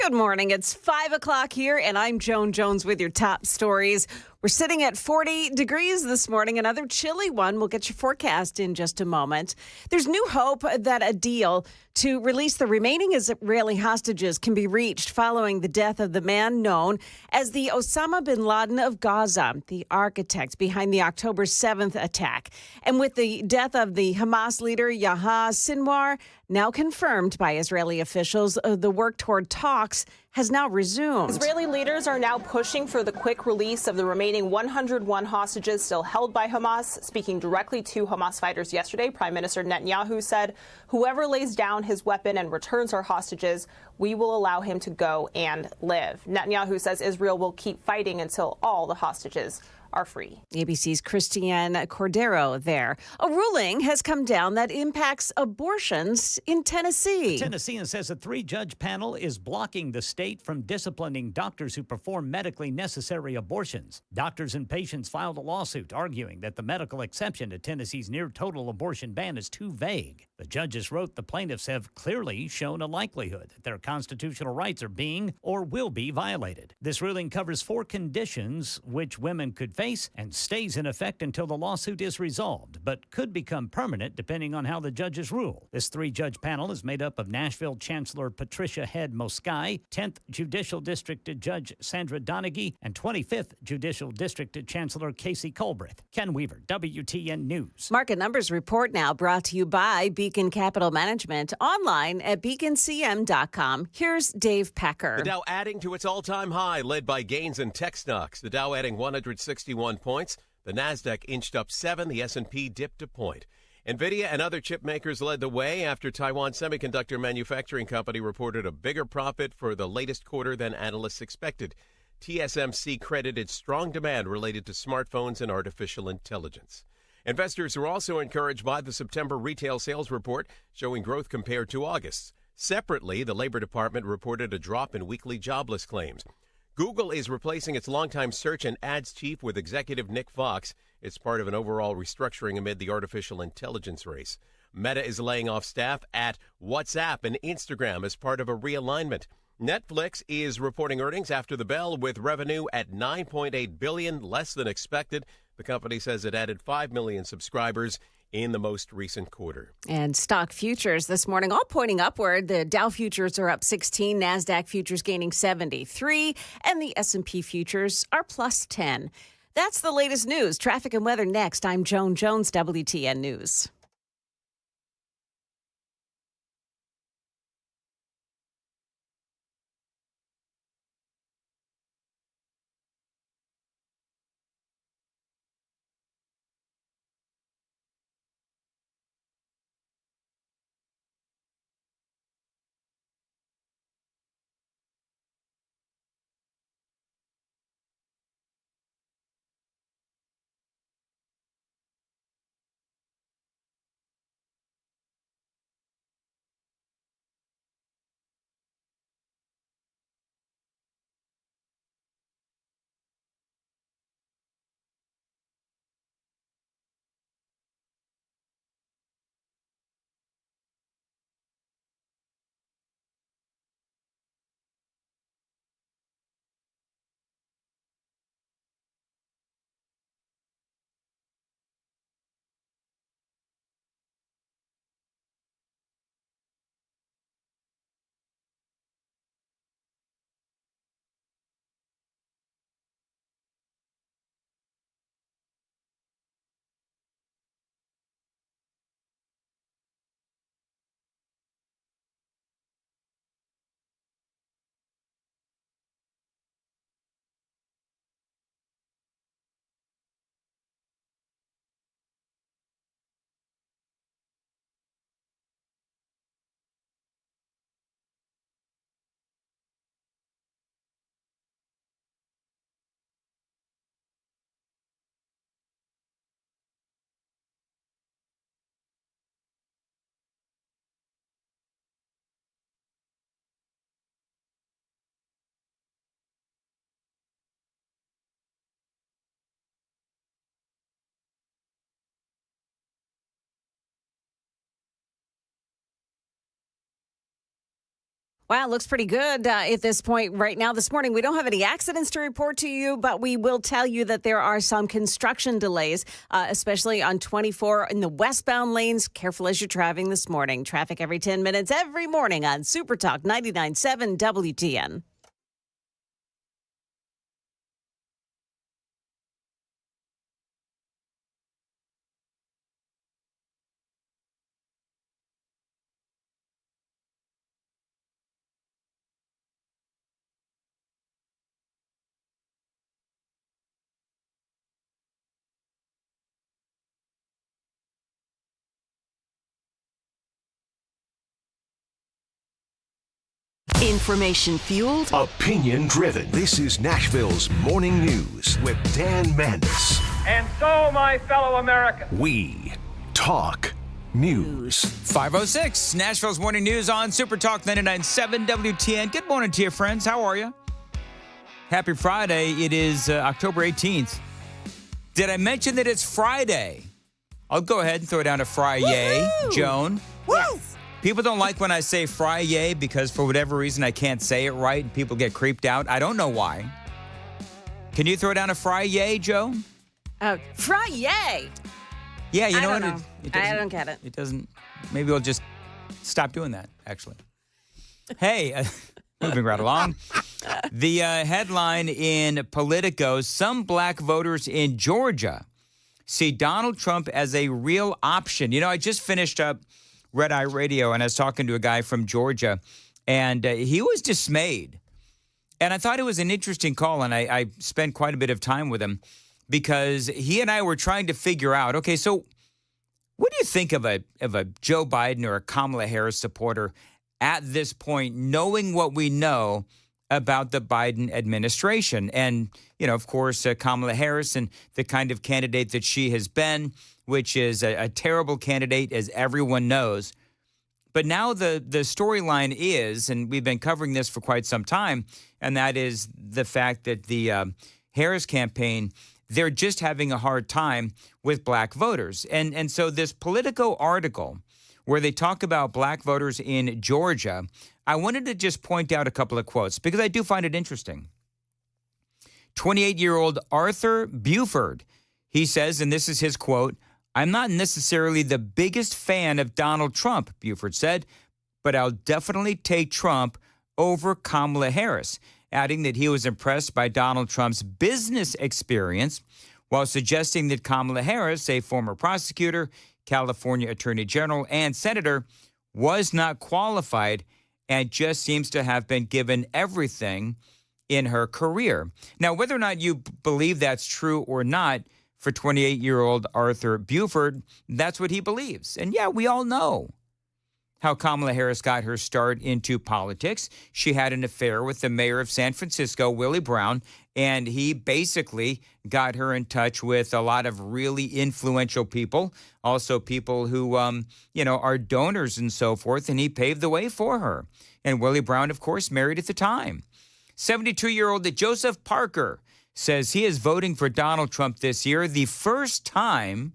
Good morning. It's 5 o'clock here, and I'm Joan Jones with your top stories. We're sitting at 40 degrees this morning, another chilly one. We'll get your forecast in just a moment. There's new hope that a deal to release the remaining Israeli hostages can be reached following the death of the man known as the Osama bin Laden of Gaza, the architect behind the October 7th attack. And with the death of the Hamas leader Yahya Sinwar, now confirmed by Israeli officials, the work toward talks has now resumed. Israeli leaders are now pushing for the quick release of the remaining 101 hostages still held by Hamas. Speaking directly to Hamas fighters yesterday, Prime Minister Netanyahu said, "Whoever lays down his weapon and returns our hostages, we will allow him to go and live." Netanyahu says Israel will keep fighting until all the hostages are free. ABC's Christiane Cordero there. A ruling has come down that impacts abortions in Tennessee. A Tennessean says a three-judge panel is blocking the state from disciplining doctors who perform medically necessary abortions. Doctors and patients filed a lawsuit arguing that the medical exception to Tennessee's near-total abortion ban is too vague. The judges wrote the plaintiffs have clearly shown a likelihood that their constitutional rights are being or will be violated. This ruling covers 4 conditions which women could face and stays in effect until the lawsuit is resolved, but could become permanent depending on how the judges rule. This 3-judge panel is made up of Nashville Chancellor Patricia Head Moskai, 10th Judicial District Judge Sandra Donaghy, and 25th Judicial District Chancellor Casey Colbreth. Ken Weaver, WTN News. Market Numbers Report now brought to you by Beacon Capital Management, online at beaconcm.com. Here's Dave Packer. The Dow adding to its all-time high, led by gains in tech stocks. The Dow adding 161 points. The Nasdaq inched up 7. The S&P dipped a point. NVIDIA and other chip makers led the way after Taiwan Semiconductor Manufacturing Company reported a bigger profit for the latest quarter than analysts expected. TSMC credited strong demand related to smartphones and artificial intelligence. Investors are also encouraged by the September retail sales report, showing growth compared to August. Separately, the Labor Department reported a drop in weekly jobless claims. Google is replacing its longtime search and ads chief with executive Nick Fox. It's part of an overall restructuring amid the artificial intelligence race. Meta is laying off staff at WhatsApp and Instagram as part of a realignment. Netflix is reporting earnings after the bell with revenue at $9.8 billion, less than expected. The company says it added 5 million subscribers in the most recent quarter. And stock futures this morning all pointing upward. The Dow futures are up 16, Nasdaq futures gaining 73, and the S&P futures are plus 10. That's the latest news. Traffic and weather next. I'm Joan Jones, WTN News. Wow, looks pretty good at this point right now. This morning, we don't have any accidents to report to you, but we will tell you that there are some construction delays, especially on 24 in the westbound lanes. Careful as you're driving this morning. Traffic every 10 minutes every morning on Super Talk 99.7 WTN. Information fueled, opinion driven. This is Nashville's Morning News with Dan Mandis. And so, my fellow Americans, we talk news. 5:06, Nashville's Morning News on Super Talk 99.7 WTN. Good morning to you, friends. How are you? Happy Friday. It is October 18th. Did I mention that it's Friday? I'll go ahead and throw down a Fry-yay, Joan. Woo! People don't like when I say Fry-yay because for whatever reason I can't say it right and people get creeped out. I don't know why. Can you throw down a Fry-yay, Joe? Fry-yay! Yeah, you know I what? don't know. I don't get it. It doesn't. Maybe we'll just stop doing that, actually. Hey, moving right along. The headline in Politico, some black voters in Georgia see Donald Trump as a real option. You know, I just finished up Red Eye Radio, and I was talking to a guy from Georgia, and he was dismayed. And I thought it was an interesting call, and I spent quite a bit of time with him because he and I were trying to figure out, okay, so what do you think of a Joe Biden or a Kamala Harris supporter at this point, knowing what we know about the Biden administration? And, you know, of course, Kamala Harris and the kind of candidate that she has been, which is a terrible candidate, as everyone knows. But now the storyline is, and we've been covering this for quite some time, and that is the fact that the Harris campaign, they're just having a hard time with black voters. And so this Politico article where they talk about black voters in Georgia, I wanted to just point out a couple of quotes because I do find it interesting. 28-year-old Arthur Buford, he says, and this is his quote, "I'm not necessarily the biggest fan of Donald Trump," Buford said, "but I'll definitely take Trump over Kamala Harris," adding that he was impressed by Donald Trump's business experience while suggesting that Kamala Harris, a former prosecutor, California Attorney General, and senator, was not qualified and just seems to have been given everything in her career. Now, whether or not you believe that's true or not, for 28-year-old Arthur Buford, that's what he believes. And yeah, we all know how Kamala Harris got her start into politics. She had an affair with the mayor of San Francisco, Willie Brown, and he basically got her in touch with a lot of really influential people, also people who, are donors and so forth, and he paved the way for her. And Willie Brown, of course, married at the time. 72-year-old Joseph Parker says he is voting for Donald Trump this year, the first time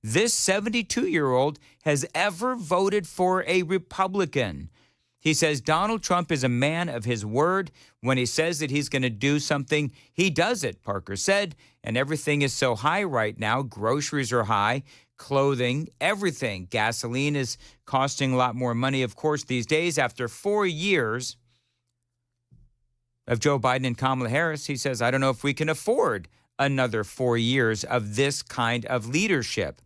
this 72-year-old has ever voted for a Republican. He says Donald Trump is a man of his word. When he says that he's going to do something, he does it, Parker said. And everything is so high right now. Groceries are high, clothing, everything. Gasoline is costing a lot more money, of course, these days. After 4 years of Joe Biden and Kamala Harris, he says, I don't know if we can afford another 4 years of this kind of leadership.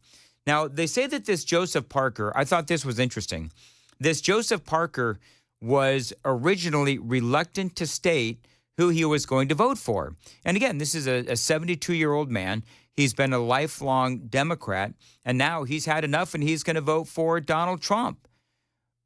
Now, they say that this Joseph Parker, I thought this was interesting. This Joseph Parker was originally reluctant to state who he was going to vote for. And again, this is a 72-year-old man. He's been a lifelong Democrat, and now he's had enough and he's going to vote for Donald Trump.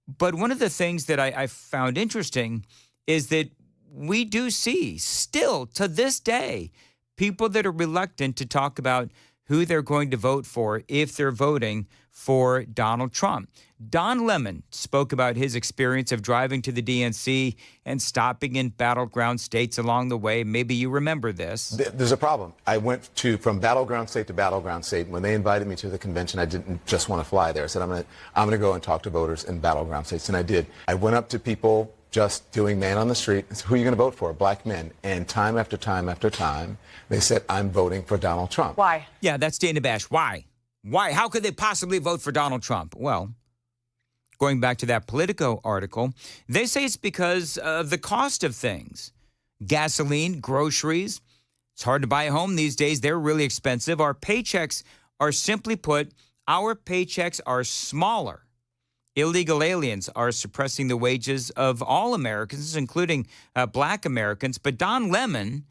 But one of the things that I found interesting is that we do see still to this day people that are reluctant to talk about who they're going to vote for if they're voting for Donald Trump. Don Lemon spoke about his experience of driving to the DNC and stopping in battleground states along the way. Maybe you remember this. There's a problem. I went from battleground state to battleground state. When they invited me to the convention, I didn't just want to fly there. I said, I'm going to go and talk to voters in battleground states, and I did. I went up to people just doing man on the street. Who are you going to vote for? Black men. And time after time after time, they said, I'm voting for Donald Trump. Why? Yeah, that's Dana Bash. Why? Why? How could they possibly vote for Donald Trump? Well, going back to that Politico article, they say it's because of the cost of things. Gasoline, groceries. It's hard to buy a home these days. They're really expensive. Our paychecks are, simply put, our paychecks are smaller. Illegal aliens are suppressing the wages of all Americans, including black Americans. But Don Lemon,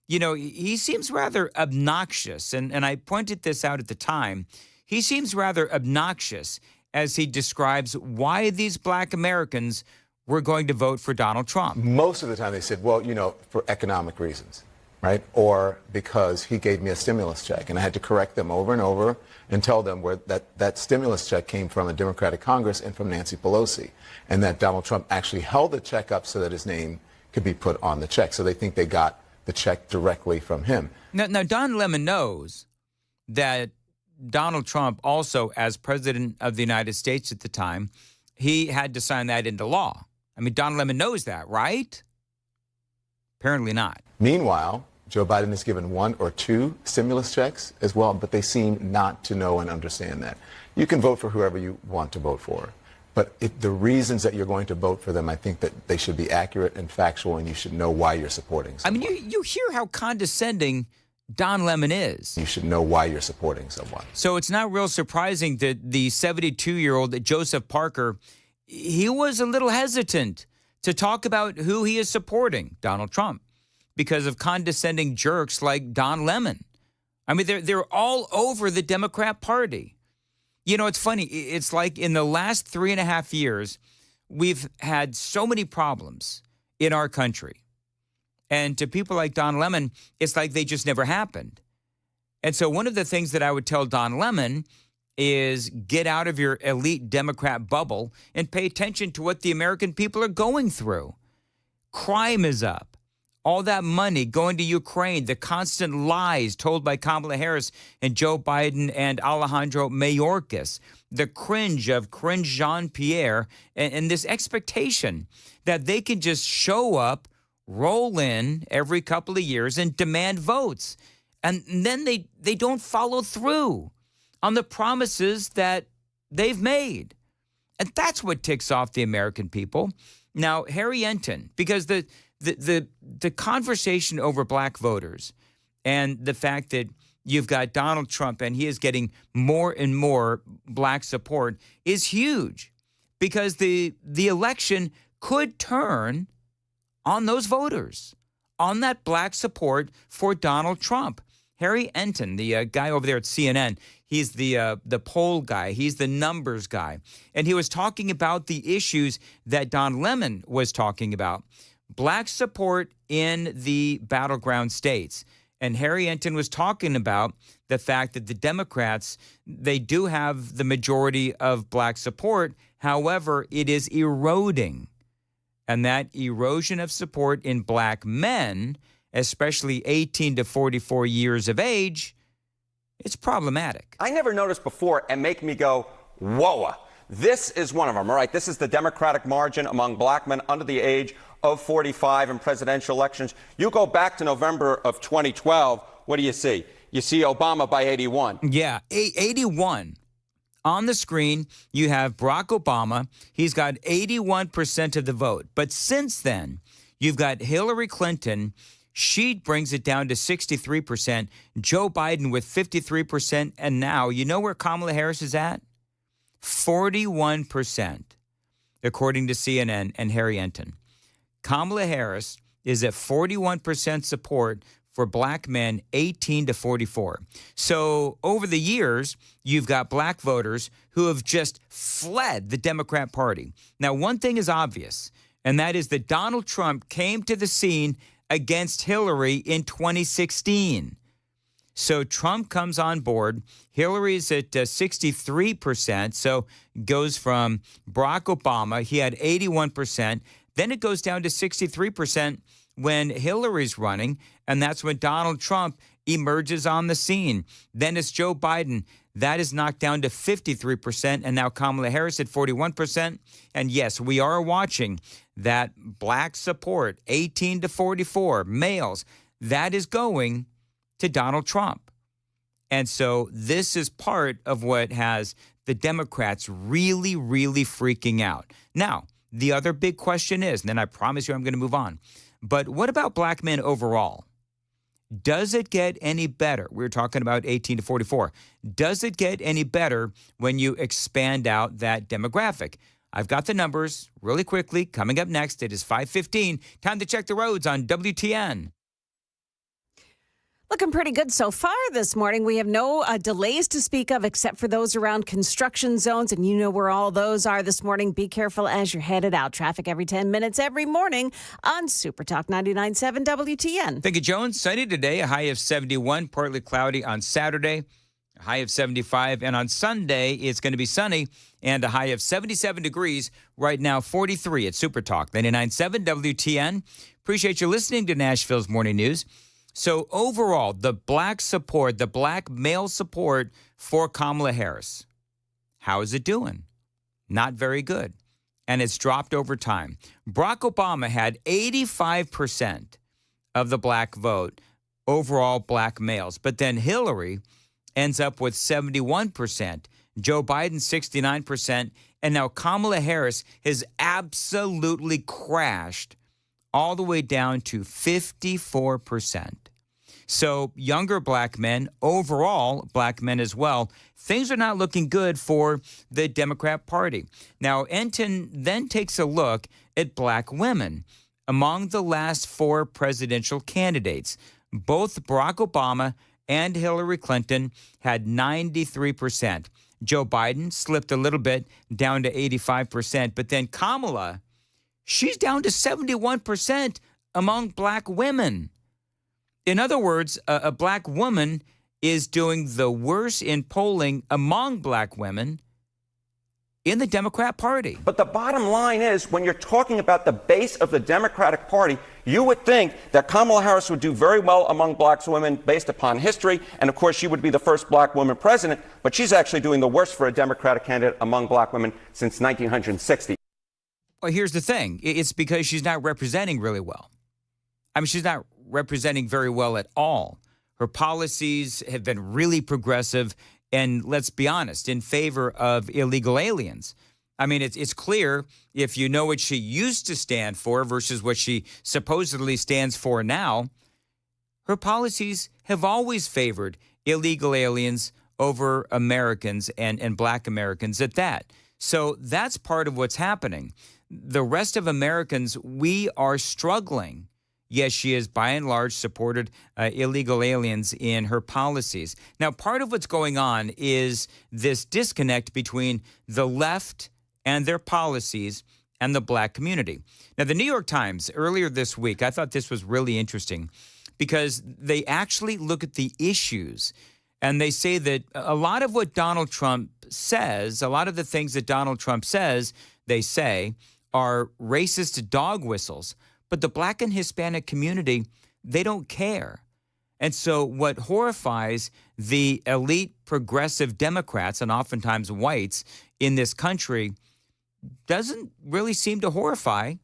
you know, he seems rather obnoxious. And I pointed this out at the time. He seems rather obnoxious as he describes why these black Americans were going to vote for Donald Trump. Most of the time they said, well, you know, for economic reasons, right? Or because he gave me a stimulus check. And I had to correct them over and over and tell them where that stimulus check came from a Democratic Congress and from Nancy Pelosi. And that Donald Trump actually held the check up so that his name could be put on the check. So they think they got the check directly from him. Now Don Lemon knows that Donald Trump also, as president of the United States at the time, he had to sign that into law. I mean, Don Lemon knows that, right? Apparently not. Meanwhile, Joe Biden has given 1 or 2 stimulus checks as well, but they seem not to know and understand that. You can vote for whoever you want to vote for, but the reasons that you're going to vote for them, I think that they should be accurate and factual, and you should know why you're supporting someone. I mean, you hear how condescending Don Lemon is. You should know why you're supporting someone. So it's not real surprising that the 72-year-old Joseph Parker, he was a little hesitant to talk about who he is supporting, Donald Trump, because of condescending jerks like Don Lemon. I mean, they're all over the Democrat Party. You know, it's funny. It's like in the last 3.5 years, we've had so many problems in our country. And to people like Don Lemon, it's like they just never happened. And so one of the things that I would tell Don Lemon is get out of your elite Democrat bubble and pay attention to what the American people are going through. Crime is up. All that money going to Ukraine, the constant lies told by Kamala Harris and Joe Biden and Alejandro Mayorkas, the cringe of Cringe Jean-Pierre, and this expectation that they can just show up, roll in every couple of years and demand votes. And then they don't follow through on the promises that they've made. And that's what ticks off the American people. Now, Harry Enton, because the conversation over black voters and the fact that you've got Donald Trump and he is getting more and more black support is huge, because the election could turn on those voters, on that black support for Donald Trump. Harry Enton, the guy over there at CNN, he's the poll guy. He's the numbers guy. And he was talking about the issues that Don Lemon was talking about. Black support in the battleground states. And Harry Enton was talking about the fact that the Democrats, they do have the majority of black support. However, it is eroding. And that erosion of support in black men, especially 18 to 44 years of age, it's problematic. I never noticed before and make me go, whoa. This is one of them, all right? This is the Democratic margin among black men under the age of 45 in presidential elections. You go back to November of 2012, what do you see? You see Obama by 81. Yeah, 81. On the screen, you have Barack Obama. He's got 81% of the vote. But since then, you've got Hillary Clinton. She brings it down to 63%. Joe Biden with 53%. And now, you know where Kamala Harris is at? 41%, according to CNN and Harry Enton. Kamala Harris is at 41% support for black men 18 to 44. So over the years, you've got black voters who have just fled the Democrat Party. Now, one thing is obvious, and that is that Donald Trump came to the scene against Hillary in 2016. So Trump comes on board. Hillary's at 63%, so goes from Barack Obama. He had 81%. Then it goes down to 63% when Hillary's running, and that's when Donald Trump emerges on the scene. Then it's Joe Biden. That is knocked down to 53%, and now Kamala Harris at 41%. And yes, we are watching that black support, 18 to 44, males, that is going to Donald Trump. And so this is part of what has the Democrats really, really freaking out. Now, the other big question is, and then I promise you I'm going to move on, but what about black men overall? Does it get any better? We're talking about 18 to 44. Does it get any better when you expand out that demographic? I've got the numbers really quickly. Coming up next, it is 5:15. Time to check the roads on WTN. Looking pretty good so far this morning. We have no delays to speak of except for those around construction zones. And you know where all those are this morning. Be careful as you're headed out. Traffic every 10 minutes every morning on Super Talk 99.7 WTN. Thank you, Jones. Sunny today, a high of 71, partly cloudy on Saturday, a high of 75. And on Sunday, it's going to be sunny and a high of 77 degrees. Right now, 43 at Super Talk 99.7 WTN. Appreciate you listening to Nashville's Morning News. So overall, the black support, the black male support for Kamala Harris, how is it doing? Not very good. And it's dropped over time. Barack Obama had 85% of the black vote, overall black males. But then Hillary ends up with 71%, Joe Biden 69%, and now Kamala Harris has absolutely crashed all the way down to 54%. So younger black men, overall black men as well, things are not looking good for the Democrat Party. Now, Enton then takes a look at black women. Among the last four presidential candidates, both Barack Obama and Hillary Clinton had 93%. Joe Biden slipped a little bit down to 85%, but then Kamala, she's down to 71% among black women. In other words, a black woman is doing the worst in polling among black women in the Democrat Party. But the bottom line is, when you're talking about the base of the Democratic Party, you would think that Kamala Harris would do very well among black women based upon history. And of course, she would be the first black woman president. But she's actually doing the worst for a Democratic candidate among black women since 1960. Well, here's the thing. It's because she's not representing really well. I mean, she's not representing very well at all. Her policies have been really progressive and, let's be honest, in favor of illegal aliens. I mean, it's clear if you know what she used to stand for versus what she supposedly stands for now, her policies have always favored illegal aliens over Americans and black Americans at that. So that's part of what's happening. The rest of Americans, we are struggling. Yes, she has by and large supported illegal aliens in her policies. Now, part of what's going on is this disconnect between the left and their policies and the black community. Now, the New York Times earlier this week, I thought this was really interesting because they actually look at the issues and they say that a lot of what Donald Trump says, a lot of the things that Donald Trump says, they say, are racist dog whistles. But the black and Hispanic community, they don't care. And so what horrifies the elite progressive Democrats and oftentimes whites in this country doesn't really seem to horrify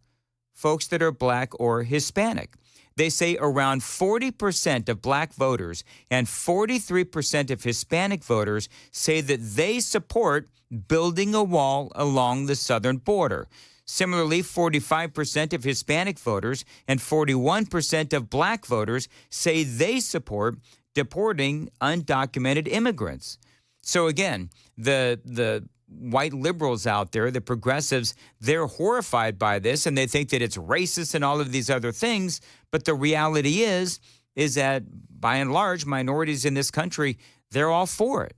folks that are black or Hispanic. They say around 40% of black voters and 43% of Hispanic voters say that they support building a wall along the southern border. Similarly, 45% of Hispanic voters and 41% of black voters say they support deporting undocumented immigrants. So again, the white liberals out there, the progressives, they're horrified by this and they think that it's racist and all of these other things. But the reality is that by and large, minorities in this country, they're all for it.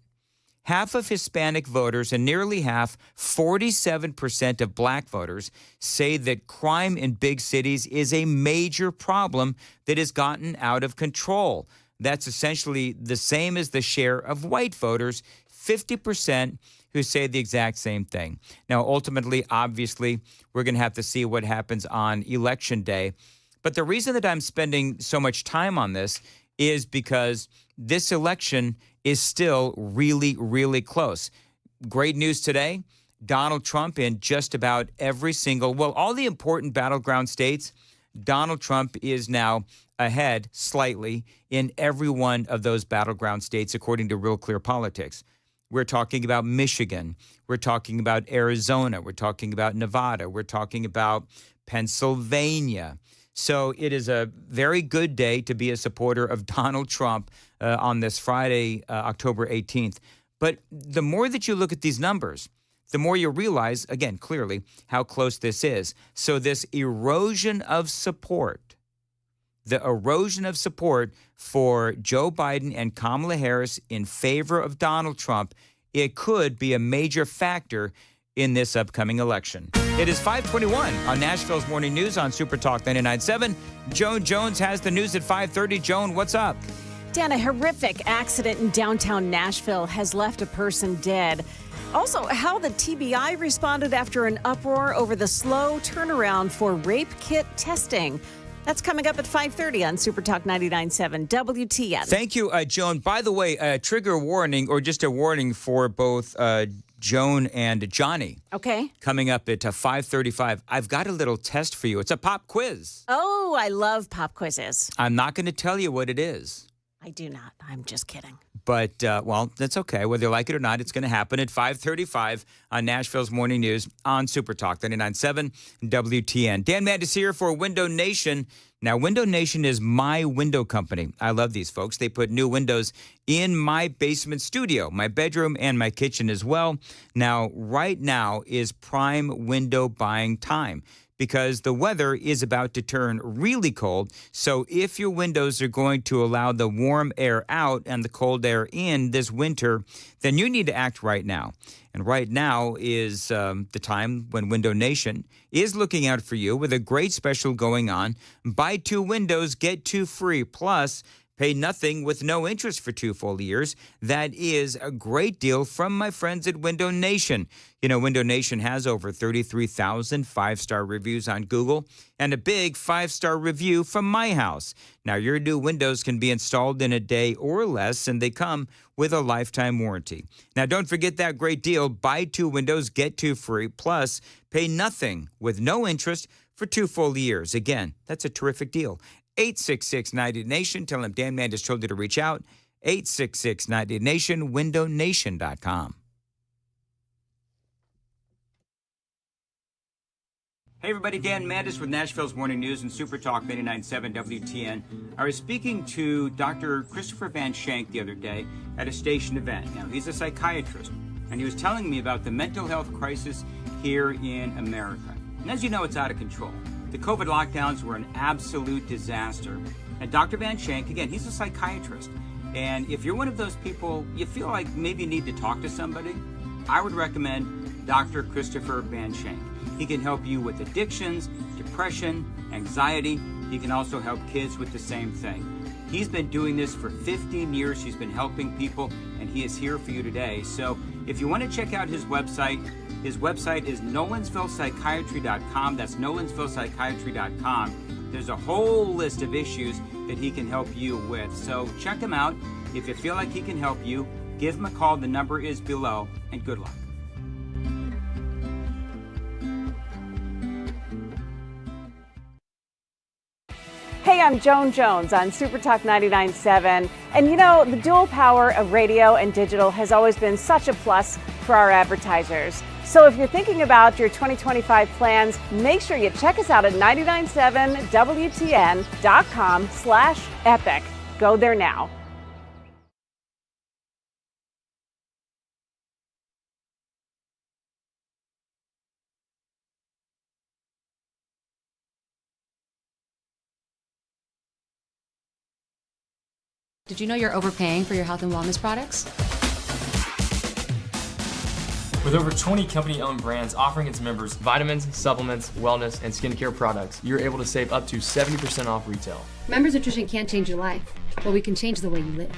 Half of Hispanic voters and nearly half, 47% of black voters, say that crime in big cities is a major problem that has gotten out of control. That's essentially the same as the share of white voters, 50%, who say the exact same thing. Now, ultimately, obviously, we're going to have to see what happens on Election Day. But the reason that I'm spending so much time on this is because this election is still really, really close. Great news today. Donald Trump in just about every single, well, all the important battleground states, Donald Trump is now ahead slightly in every one of those battleground states, according to Real Clear Politics. We're talking about Michigan. We're talking about Arizona. We're talking about Nevada. We're talking about Pennsylvania. So it is a very good day to be a supporter of Donald Trump on this Friday, October 18th. But the more that you look at these numbers, the more you realize, again, clearly, how close this is. So this erosion of support, the erosion of support for Joe Biden and Kamala Harris in favor of Donald Trump, it could be a major factor in this upcoming election. It is 5:21 on Nashville's Morning News on Super Talk 99.7. Joan Jones has the news at 5:30. Joan, what's up? Dan, a horrific accident in downtown Nashville has left a person dead. Also, how the TBI responded after an uproar over the slow turnaround for rape kit testing. That's coming up at 5:30 on Super Talk 99.7 WTN. Thank you, Joan. By the way, a trigger warning or just a warning for both Joan and Johnny. Okay. Coming up at 5:35. I've got a little test for you. It's a pop quiz. Oh, I love pop quizzes. I'm not going to tell you what it is. I do not. I'm just kidding. But, well, that's okay. Whether you like it or not, it's going to happen at 5:35 on Nashville's Morning News on Super Talk 99.7 WTN. Dan Mandis here for Window Nation. Now, Window Nation is my window company. I love these folks. They put new windows in my basement studio, my bedroom, and my kitchen as well. Now, right now is prime window buying time, because the weather is about to turn really cold. So if your windows are going to allow the warm air out and the cold air in this winter, then you need to act right now. And right now is the time when Window Nation is looking out for you with a great special going on. Buy 2 windows, get 2 free. Plus, pay nothing with no interest for 2 full years. That is a great deal from my friends at Window Nation. You know, Window Nation has over 33,000 5-star reviews on Google and a big 5-star review from my house. Now, your new windows can be installed in a day or less, and they come with a lifetime warranty. Now, don't forget that great deal. Buy 2 windows, get 2 free. Plus, pay nothing with no interest for 2 full years. Again, that's a terrific deal. 866-90-NATION. Tell them Dan Mandis told you to reach out. 866-90-NATION, windownation.com. Hey everybody, Dan Mandis with Nashville's Morning News and Super Talk 99.7 WTN. I was speaking to Dr. Christopher Van Shank the other day at a station event. Now, he's a psychiatrist, and he was telling me about the mental health crisis here in America. And as you know, it's out of control. The COVID lockdowns were an absolute disaster. And Dr. Van Shank, again, he's a psychiatrist. And if you're one of those people, you feel like maybe you need to talk to somebody, I would recommend Dr. Christopher Van Shank. He can help you with addictions, depression, anxiety. He can also help kids with the same thing. He's been doing this for 15 years. He's been helping people, and he is here for you today. So if you want to check out his website is nolensvillepsychiatry.com. That's nolensvillepsychiatry.com. There's a whole list of issues that he can help you with. So check him out. If you feel like he can help you, give him a call. The number is below, and good luck. Hey, I'm Joan Jones on Super Talk 99.7. And you know, the dual power of radio and digital has always been such a plus for our advertisers. So if you're thinking about your 2025 plans, make sure you check us out at 997wtn.com/epic. Go there now. Did you know you're overpaying for your health and wellness products? With over 20 company-owned brands offering its members vitamins, supplements, wellness, and skincare products, you're able to save up to 70% off retail. Members Nutrition can't change your life, but we can change the way you live.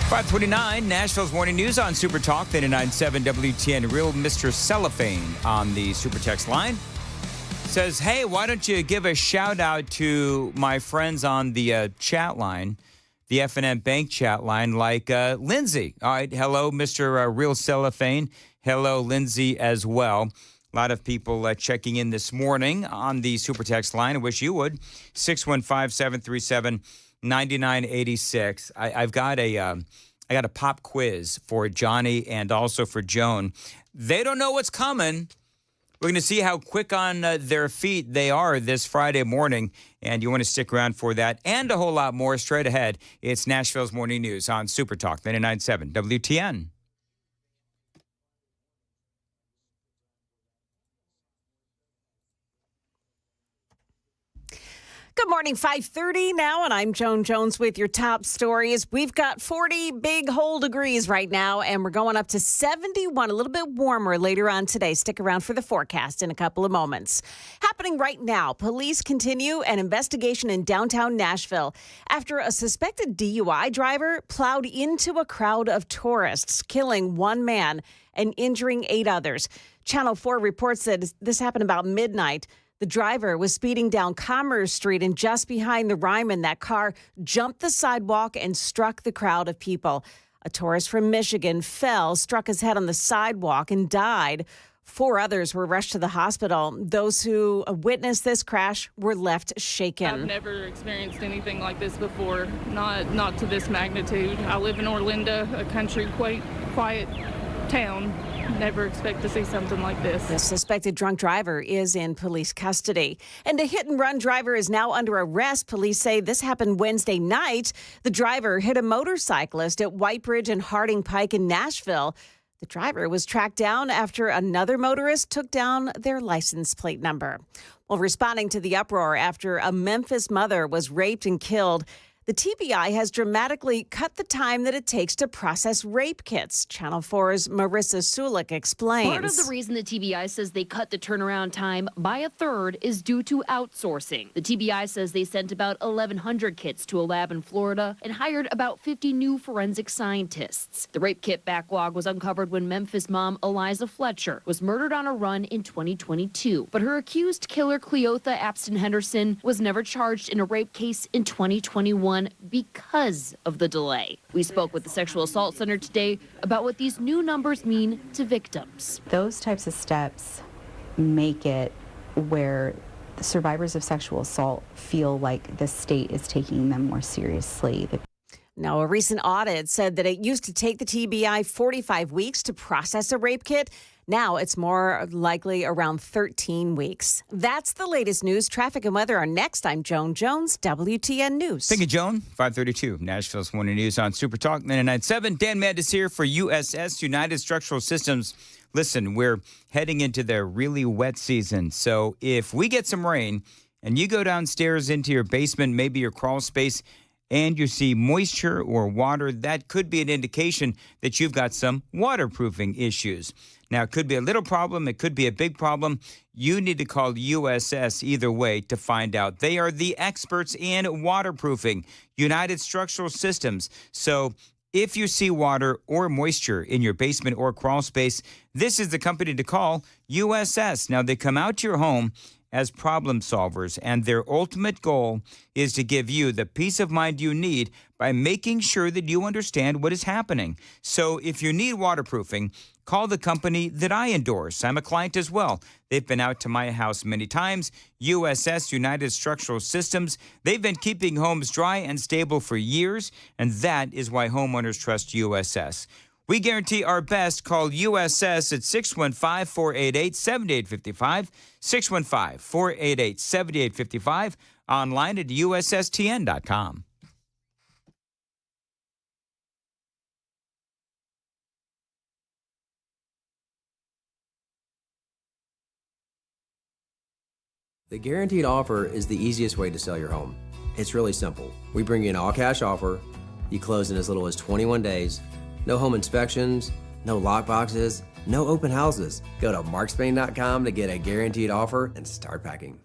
529, Nashville's Morning News on Super Talk 99.7 WTN. Real Mr. Cellophane on the Super Text line says, hey, why don't you give a shout out to my friends on the chat line, the F&M Bank chat line, like Lindsay. All right, hello, Mr. Real Cellophane. Hello, Lindsay, as well. A lot of people checking in this morning on the Super Text line. I wish you would. 615-737-9986. I got a pop quiz for Johnny and also for Joan. They don't know what's coming. We're going to see how quick on their feet they are this Friday morning, and you want to stick around for that and a whole lot more straight ahead. It's Nashville's Morning News on Super Talk 99.7 WTN. Good morning, 5:30 now, and I'm Joan Jones with your top stories. We've got 40 big whole degrees right now, and we're going up to 71, a little bit warmer later on today. Stick around for the forecast in a couple of moments. Happening right now, police continue an investigation in downtown Nashville after a suspected DUI driver plowed into a crowd of tourists, killing one man and injuring 8 others. Channel 4 reports that this happened about midnight. The driver was speeding down Commerce Street, and just behind the Ryman, that car jumped the sidewalk and struck the crowd of people. A tourist from Michigan fell, struck his head on the sidewalk, and died. 4 others were rushed to the hospital. Those who witnessed this crash were left shaken. I've never experienced anything like this before, not to this magnitude. I live in Orlando, a country, quiet town. Never expect to see something like this. The suspected drunk driver is in police custody. And a hit-and-run driver is now under arrest. Police say this happened Wednesday night. The driver hit a motorcyclist at White Bridge and Harding Pike in Nashville. The driver was tracked down after another motorist took down their license plate number. Well, responding to the uproar after a Memphis mother was raped and killed, the TBI has dramatically cut the time that it takes to process rape kits. Channel 4's Marissa Sulik explains. Part of the reason the TBI says they cut the turnaround time by a third is due to outsourcing. The TBI says they sent about 1,100 kits to a lab in Florida and hired about 50 new forensic scientists. The rape kit backlog was uncovered when Memphis mom Eliza Fletcher was murdered on a run in 2022. But her accused killer, Cleotha Apston Henderson, was never charged in a rape case in 2021. Because of the delay. We spoke with the Sexual Assault Center today about what these new numbers mean to victims. Those types of steps make it where the survivors of sexual assault feel like the state is taking them more seriously. Now, a recent audit said that it used to take the TBI 45 weeks to process a rape kit. Now it's more likely around 13 weeks. That's the latest news. Traffic and weather are next. I'm Joan Jones, WTN News. Thank you, Joan. 532, Nashville's Morning News on Super Talk 99.7. Dan Mandis here for USS, United Structural Systems. Listen, we're heading into the really wet season. So if we get some rain and you go downstairs into your basement, maybe your crawl space, and you see moisture or water, that could be an indication that you've got some waterproofing issues. Now, it could be a little problem. It could be a big problem. You need to call USS either way to find out. They are the experts in waterproofing, United Structural Systems. So if you see water or moisture in your basement or crawl space, this is the company to call, USS. Now, they come out to your home as problem solvers, and their ultimate goal is to give you the peace of mind you need by making sure that you understand what is happening. So if you need waterproofing, call the company that I endorse. I'm a client as well. They've been out to my house many times. USS, United Structural Systems. They've been keeping homes dry and stable for years, and that is why homeowners trust USS. We guarantee our best. Call USS at 615-488-7855, 615-488-7855, online at USSTN.com. The guaranteed offer is the easiest way to sell your home. It's really simple. We bring you an all-cash offer. You close in as little as 21 days. No home inspections, no lockboxes, no open houses. Go to markspain.com to get a guaranteed offer and start packing.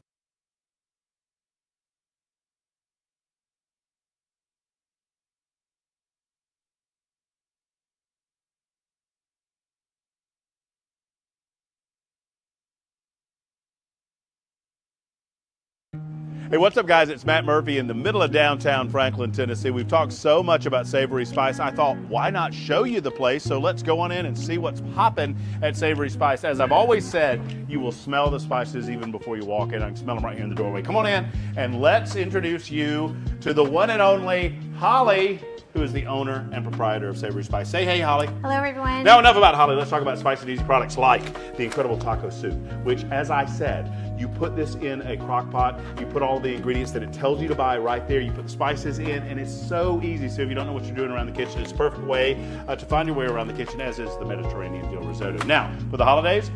Hey, what's up, guys? It's Matt Murphy in the middle of downtown Franklin, Tennessee. We've talked so much about Savory Spice. I thought, why not show you the place? So let's go on in and see what's popping at Savory Spice. As I've always said, you will smell the spices even before you walk in. I can smell them right here in the doorway. Come on in, and let's introduce you to the one and only Holly, who is the owner and proprietor of Savory Spice. Say hey, Holly. Hello, everyone. Now, enough about Holly. Let's talk about spicy and easy products like the incredible taco soup, which, as I said, you put this in a crock pot, you put all the ingredients that it tells you to buy right there, you put the spices in, and it's so easy. So if you don't know what you're doing around the kitchen, it's a perfect way to find your way around the kitchen, as is the Mediterranean dill risotto. Now, for the holidays,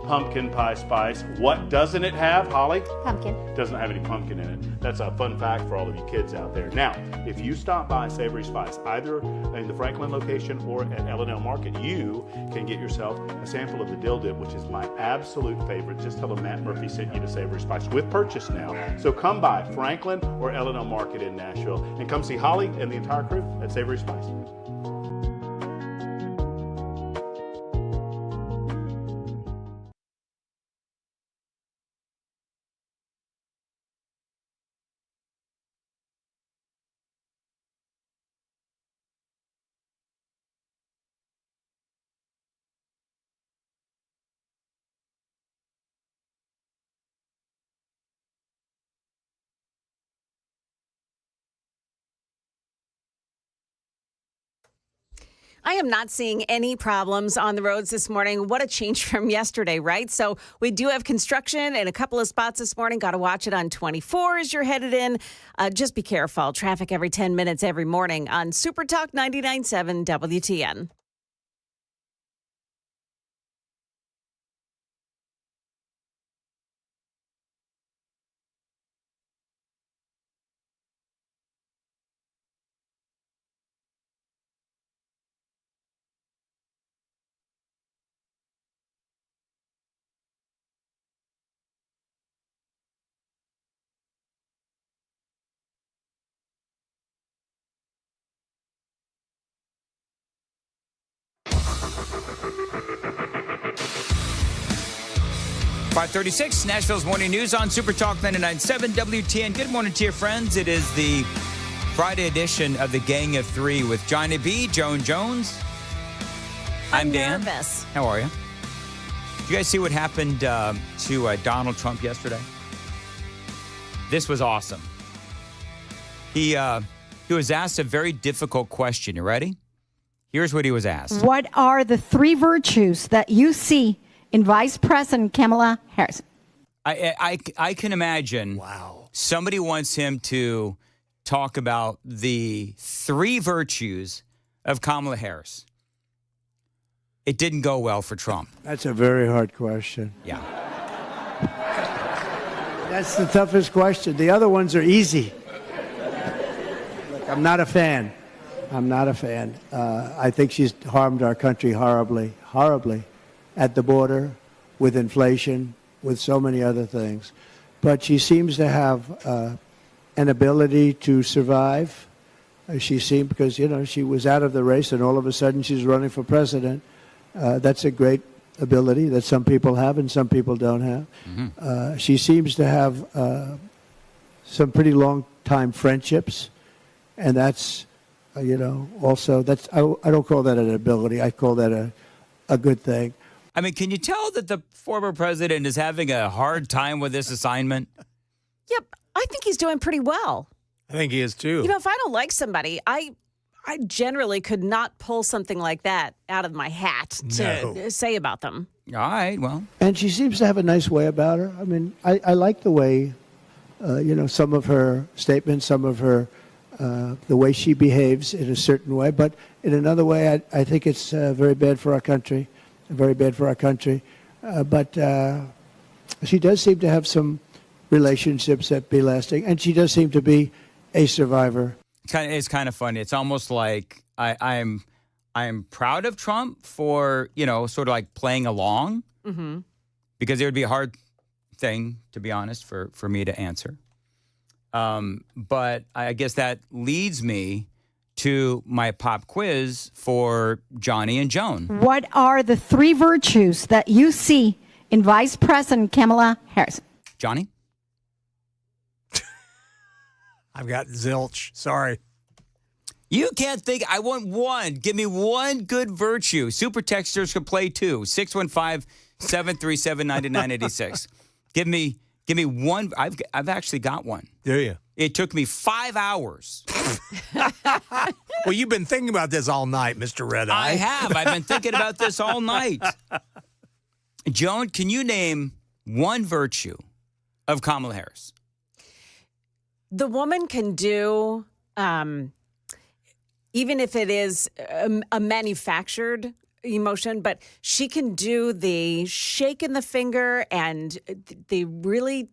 pumpkin pie spice. What doesn't it have, Holly? Pumpkin. Doesn't have any pumpkin in it. That's a fun fact for all of you kids out there. Now, if you stop by Savory Spice, either in the Franklin location or at L&L Market, you can get yourself a sample of the dill dip, which is my absolute favorite. Just tell them Matt Murphy sent you to Savory Spice with purchase now. So come by Franklin or L&L Market in Nashville and come see Holly and the entire crew at Savory Spice. I am not seeing any problems on the roads this morning. What a change from yesterday, right? So we do have construction in a couple of spots this morning. Got to watch it on 24 as you're headed in. Just be careful. Traffic every 10 minutes every morning on Super Talk 99.7 WTN. .536, Nashville's Morning News on Super Talk 99.7 WTN. Good morning to your friends. It is the Friday edition of the Gang of Three with Johnny B, Joan Jones. I'm Dan. Nervous. How are you? Did you guys see what happened to Donald Trump yesterday? This was awesome. He was asked a very difficult question. You ready? Here's what he was asked. What are the three virtues that you see in Vice President Kamala Harris? I can imagine. Wow. Somebody wants him to talk about the three virtues of Kamala Harris. It didn't go well for Trump. That's a very hard question. Yeah. That's the toughest question. The other ones are easy. Look, I'm not a fan. I think she's harmed our country horribly, horribly. At the border, with inflation, with so many other things. But she seems to have an ability to survive. Because, she was out of the race and all of a sudden she's running for president. That's a great ability that some people have and some people don't have. Mm-hmm. She seems to have some pretty long-time friendships. And that's, also, I don't call that an ability. I call that a good thing. I mean, can you tell that the former president is having a hard time with this assignment? Yep, I think he's doing pretty well. I think he is too. If I don't like somebody, I generally could not pull something like that out of my hat to say about them. All right, well. And she seems to have a nice way about her. I mean, I like the way, some of her statements, some of her, the way she behaves in a certain way. But in another way, I think it's very bad for our country. Very bad for our country. But she does seem to have some relationships that be lasting. And she does seem to be a survivor. It's kind of funny. It's almost like I'm proud of Trump for, sort of like playing along. Mm-hmm. Because it would be a hard thing, to be honest, for me to answer. But I guess that leads me to my pop quiz for Johnny and Joan. What are the three virtues that you see in Vice President Kamala Harris? Johnny? I've got zilch. Sorry. You can't think. I want one. Give me one good virtue. Super texters can play too. 615-737-9986. Give me one. I've actually got one. Do you? It took me 5 hours. Well, you've been thinking about this all night, Mr. Red Eye. I have. I've been thinking about this all night. Joan, can you name one virtue of Kamala Harris? The woman can do, even if it is a manufactured emotion, but she can do the shaking the finger and the really,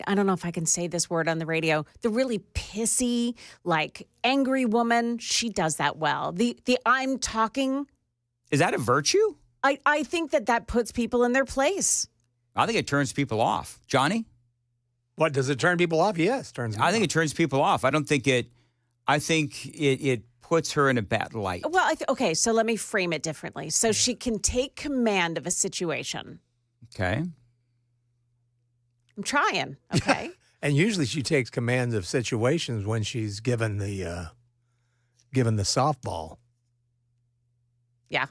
I don't know if I can say this word on the radio, the really pissy, like angry woman. She does that well. The I'm talking. Is that a virtue? I think that puts people in their place. I think it turns people off. Johnny? What, does it turn people off? Yes, turns people I think it turns people off. I think it puts her in a bad light. Well, okay, so let me frame it differently. So she can take command of a situation. Okay. I'm trying, okay? And usually she takes command of situations when she's given the softball. Yeah.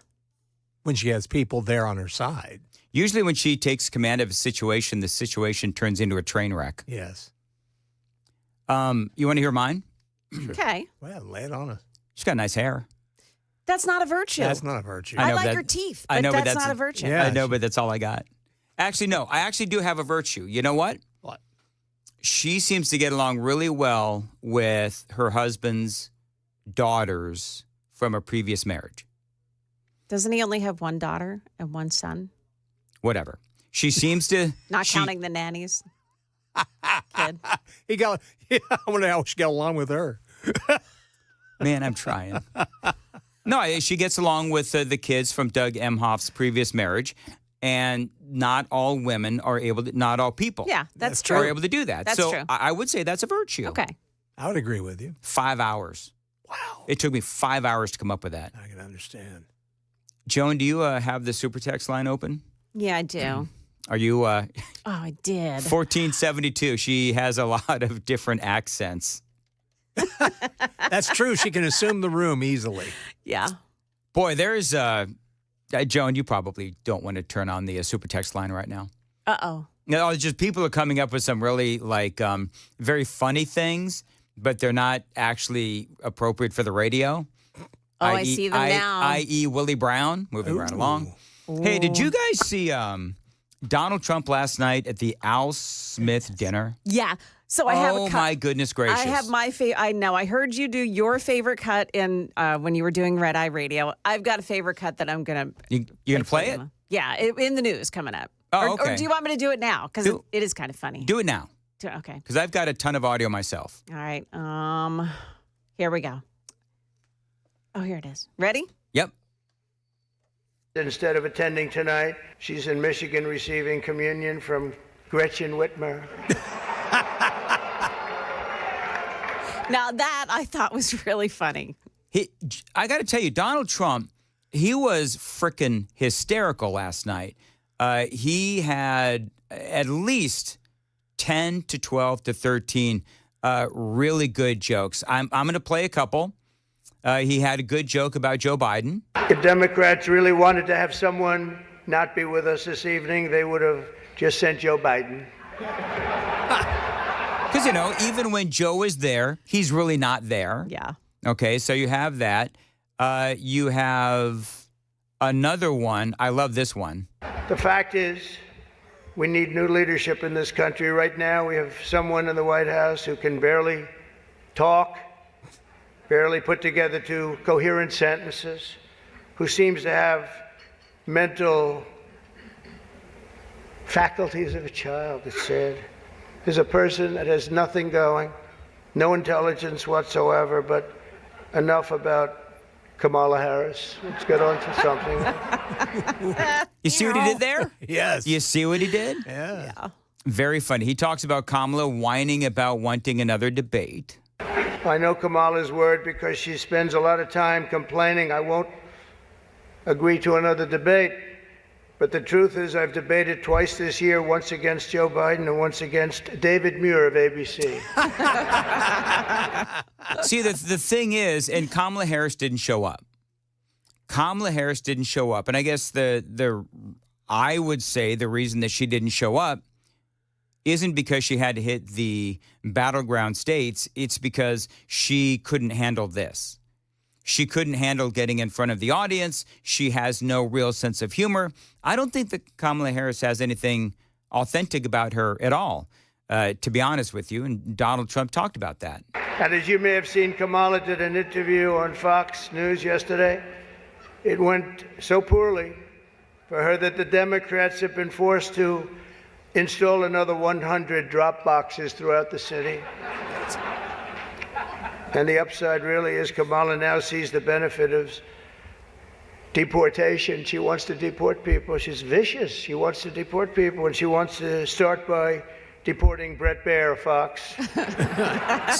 When she has people there on her side. Usually when she takes command of a situation, the situation turns into a train wreck. Yes. You want to hear mine? Okay. Well, lay it on us. She's got nice hair. That's not a virtue. That's not a virtue. I like her teeth, but that's not a virtue. Yeah, I know, but that's all I got. Actually, no. I actually do have a virtue. You know what? What? She seems to get along really well with her husband's daughters from a previous marriage. Doesn't he only have one daughter and one son? Whatever. She seems to... Not counting the nannies. Kid. I wonder how she got along with her. Man, I'm trying. No, she gets along with the kids from Doug Emhoff's previous marriage, and not all women are able to, not all people. Yeah, that's true. Are able to do that. That's so true. I would say that's a virtue. Okay. I would agree with you. 5 hours. Wow. It took me 5 hours to come up with that. I can understand. Joan, do you have the super text line open? Yeah, I do. Are you? Oh, I did. 1472. She has a lot of different accents. That's true. She can assume the room easily. Yeah. Boy, there's Joan, you probably don't want to turn on the super text line right now. Uh-oh. No, it's just people are coming up with some really very funny things, but they're not actually appropriate for the radio. Oh, I see them now. I.e. Willie Brown, moving right along. Ooh. Hey, did you guys see Donald Trump last night at the Al Smith dinner? Yeah. So I have a cut. Oh, my goodness gracious. I have my favorite. I know. I heard you do your favorite cut in when you were doing Red Eye Radio. I've got a favorite cut that I'm going to... You're going to play it? Yeah, in the news coming up. Oh, okay. Or do you want me to do it now? Because it is kind of funny. Do it now. Okay. Because I've got a ton of audio myself. All right. Here we go. Oh, here it is. Ready? Yep. Instead of attending tonight, she's in Michigan receiving communion from Gretchen Whitmer. Now that I thought was really funny. I got to tell you, Donald Trump, he was freaking hysterical last night. He had at least 10 to 12 to 13 really good jokes. I'm going to play a couple. He had a good joke about Joe Biden. If Democrats really wanted to have someone not be with us this evening, they would have just sent Joe Biden. Because, even when Joe is there, he's really not there. Yeah. Okay, so you have that. You have another one. I love this one. The fact is, we need new leadership in this country. Right now, we have someone in the White House who can barely talk, barely put together two coherent sentences, who seems to have mental faculties of a child, it's said. Is a person that has nothing going, no intelligence whatsoever, but enough about Kamala Harris. Let's get on to something. You see what he did there? Yes. You see what he did? Yeah. Very funny. He talks about Kamala whining about wanting another debate. I know Kamala's word because she spends a lot of time complaining. I won't agree to another debate. But the truth is I've debated twice this year, once against Joe Biden and once against David Muir of ABC. See, the thing is, and Kamala Harris didn't show up. Kamala Harris didn't show up. And I guess I would say the reason that she didn't show up isn't because she had to hit the battleground states. It's because she couldn't handle this. She couldn't handle getting in front of the audience. She has no real sense of humor. I don't think that Kamala Harris has anything authentic about her at all, to be honest with you. And Donald Trump talked about that. And as you may have seen, Kamala did an interview on Fox News yesterday. It went so poorly for her that the Democrats have been forced to install another 100 drop boxes throughout the city. And the upside really is Kamala now sees the benefit of deportation. She wants to deport people. She's vicious. She wants to deport people, and she wants to start by deporting Brett Baer of Fox.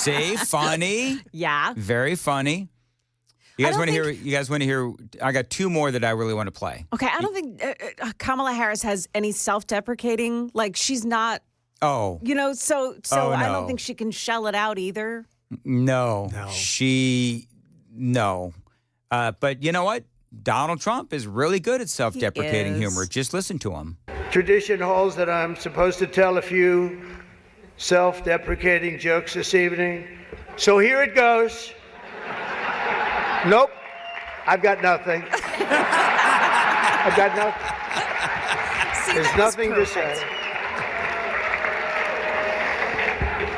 See, funny. Yeah. Very funny. You guys want to hear? You guys want to hear? I got two more that I really want to play. Okay, I don't think Kamala Harris has any self-deprecating. Like, she's not. Oh. You know, so Oh, I no. don't think she can shell it out either. No. No. But you know what? Donald Trump is really good at self-deprecating humor. Just listen to him. Tradition holds that I'm supposed to tell a few self-deprecating jokes this evening. So here it goes. Nope. I've got nothing. I've got nothing. There's nothing to say.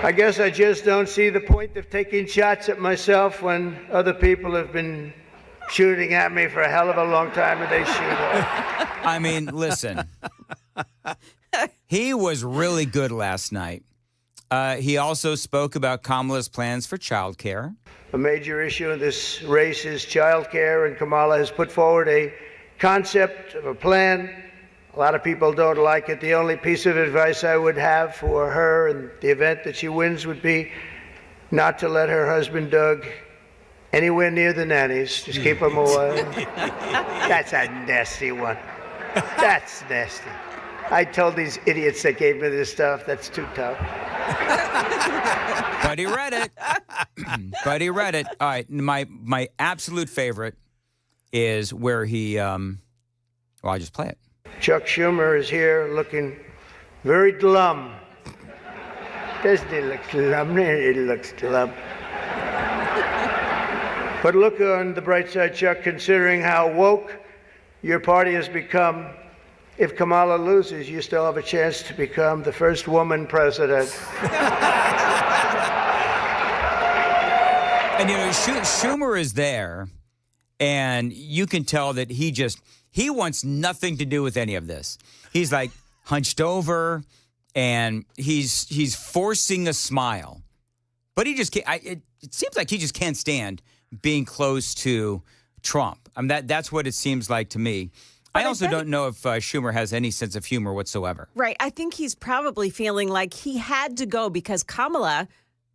I guess I just don't see the point of taking shots at myself when other people have been shooting at me for a hell of a long time and they shoot off. I mean, listen. He was really good last night. He also spoke about Kamala's plans for child care. A major issue in this race is child care, and Kamala has put forward a concept of a plan. A lot of people don't like it. The only piece of advice I would have for her in the event that she wins would be not to let her husband, Doug, anywhere near the nannies. Just keep him away. That's a nasty one. That's nasty. I told these idiots that gave me this stuff, that's too tough. But he read it. But he read it. All right, my absolute favorite is where he, well, I'll just play it. Chuck Schumer is here looking very glum. Doesn't he look glum? He looks glum. But look on the bright side, Chuck, considering how woke your party has become. If Kamala loses, you still have a chance to become the first woman president. And, you know, Schumer is there, and you can tell that he wants nothing to do with any of this. He's like hunched over, and he's forcing a smile. But he just can't. It seems like he just can't stand being close to Trump. I mean, that's what it seems like to me. I also don't know if Schumer has any sense of humor whatsoever. Right. I think he's probably feeling like he had to go because Kamala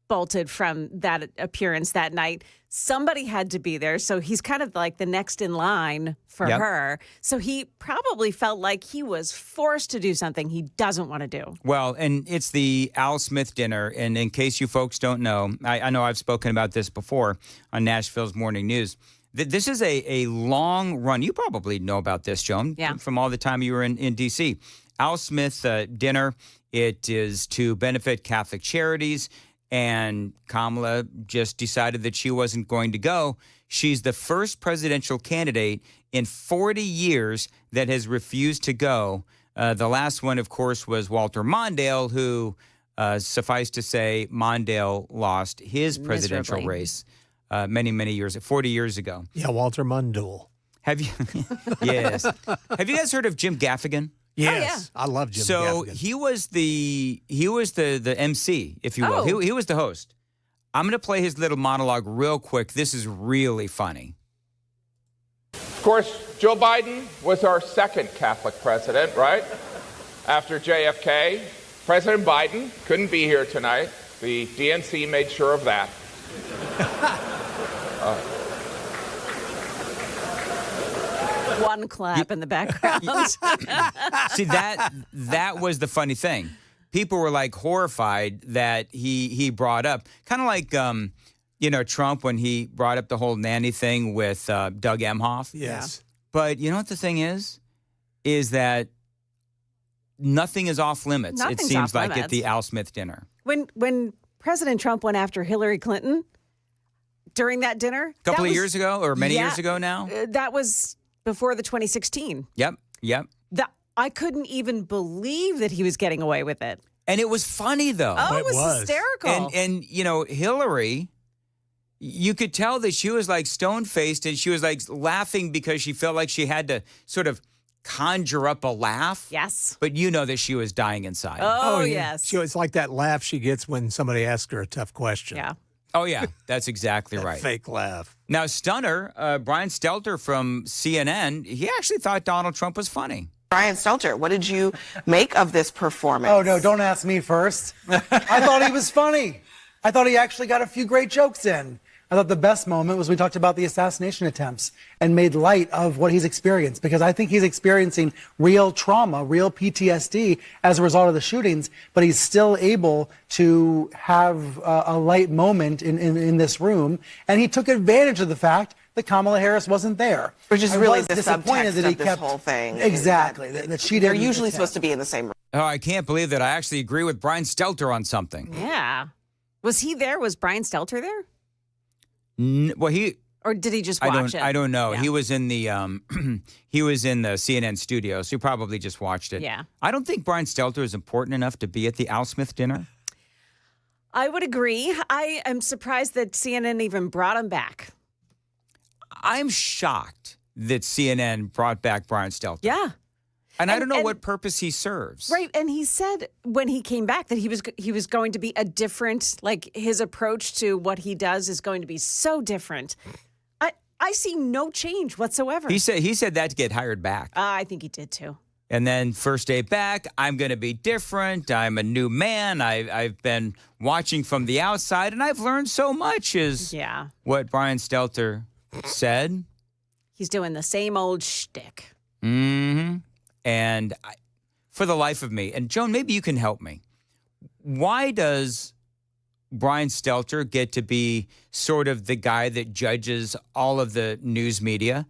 bolted from that appearance that night. Somebody had to be there. So he's kind of like the next in line for her. So he probably felt like he was forced to do something he doesn't want to do. Well, and it's the Al Smith dinner. And in case you folks don't know, I know I've spoken about this before on Nashville's Morning News. This is a long run. You probably know about this, Joan, from all the time you were in D.C. Al Smith dinner. It is to benefit Catholic charities, and Kamala just decided that she wasn't going to go. She's the first presidential candidate in 40 years that has refused to go. The last one, of course, was Walter Mondale, who, suffice to say, Mondale lost his presidential race. Many years, 40 years ago. Yeah, Walter Mondale. Have you? Yes. Have you guys heard of Jim Gaffigan? Yes, I love Jim Gaffigan. So he was the MC, if you will. Oh. He was the host. I'm going to play his little monologue real quick. This is really funny. Of course, Joe Biden was our second Catholic president, right? After JFK. President Biden couldn't be here tonight. The DNC made sure of that. one clap in the background. See, that was the funny thing. People were like horrified that he brought up, kind of like Trump when he brought up the whole nanny thing with Doug Emhoff. Yes. But you know what the thing is that nothing is off limits. Nothing's it seems off like limits. at the Al Smith dinner. When President Trump went after Hillary Clinton during that dinner, A couple of years ago, or many years ago now. That was before the 2016. Yep. I couldn't even believe that he was getting away with it. And it was funny though. Oh, it was hysterical. And Hillary, you could tell that she was like stone-faced and she was like laughing because she felt like she had to sort of conjure up a laugh. Yes. But you know that she was dying inside. Oh yes. It's like that laugh she gets when somebody asks her a tough question. Yeah. Oh, yeah. That's exactly right. Fake laugh. Now, Stunner, Brian Stelter from CNN, he actually thought Donald Trump was funny. Brian Stelter, what did you make of this performance? Oh, no, don't ask me first. I thought he was funny. I thought he actually got a few great jokes in. I thought the best moment was we talked about the assassination attempts and made light of what he's experienced, because I think he's experiencing real trauma, real PTSD as a result of the shootings, but he's still able to have a light moment in this room. And he took advantage of the fact that Kamala Harris wasn't there. Which is I really was the disappointed subtext that he of this kept, whole thing. Exactly. That she They're didn't usually attend. supposed to be in the same room. Oh, I can't believe that I actually agree with Brian Stelter on something. Yeah. Was he there? Was Brian Stelter there? Well, or did he just watch it? I don't know. Yeah. He was in the he was in the CNN studio, so he probably just watched it. Yeah. I don't think Brian Stelter is important enough to be at the Al Smith dinner. I would agree. I am surprised that CNN even brought him back. I'm shocked that CNN brought back Brian Stelter. Yeah. And I don't know what purpose he serves. Right. And he said when he came back that he was going to be a different, like his approach to what he does is going to be so different. I see no change whatsoever. He said that to get hired back. I think he did too. And then first day back, I'm going to be different. I'm a new man. I've been watching from the outside, and I've learned so much is what Brian Stelter said. He's doing the same old shtick. Mm-hmm. And for the life of me, and Joan, maybe you can help me. Why does Brian Stelter get to be sort of the guy that judges all of the news media?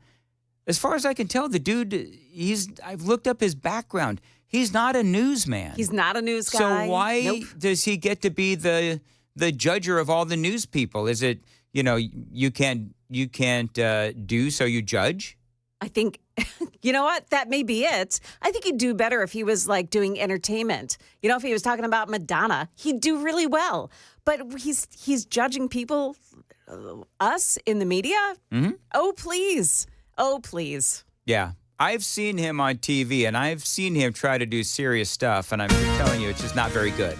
As far as I can tell, the dude, I've looked up his background. He's not a newsman. He's not a news guy. So why does he get to be the judger of all the news people? Is it, you can't do, so you judge? I think, you know what? That may be it. I think he'd do better if he was like doing entertainment. If he was talking about Madonna, he'd do really well. But he's judging people, us in the media. Mm-hmm. Oh, please. Oh, please. Yeah. I've seen him on TV, and I've seen him try to do serious stuff, and I'm just telling you, it's just not very good.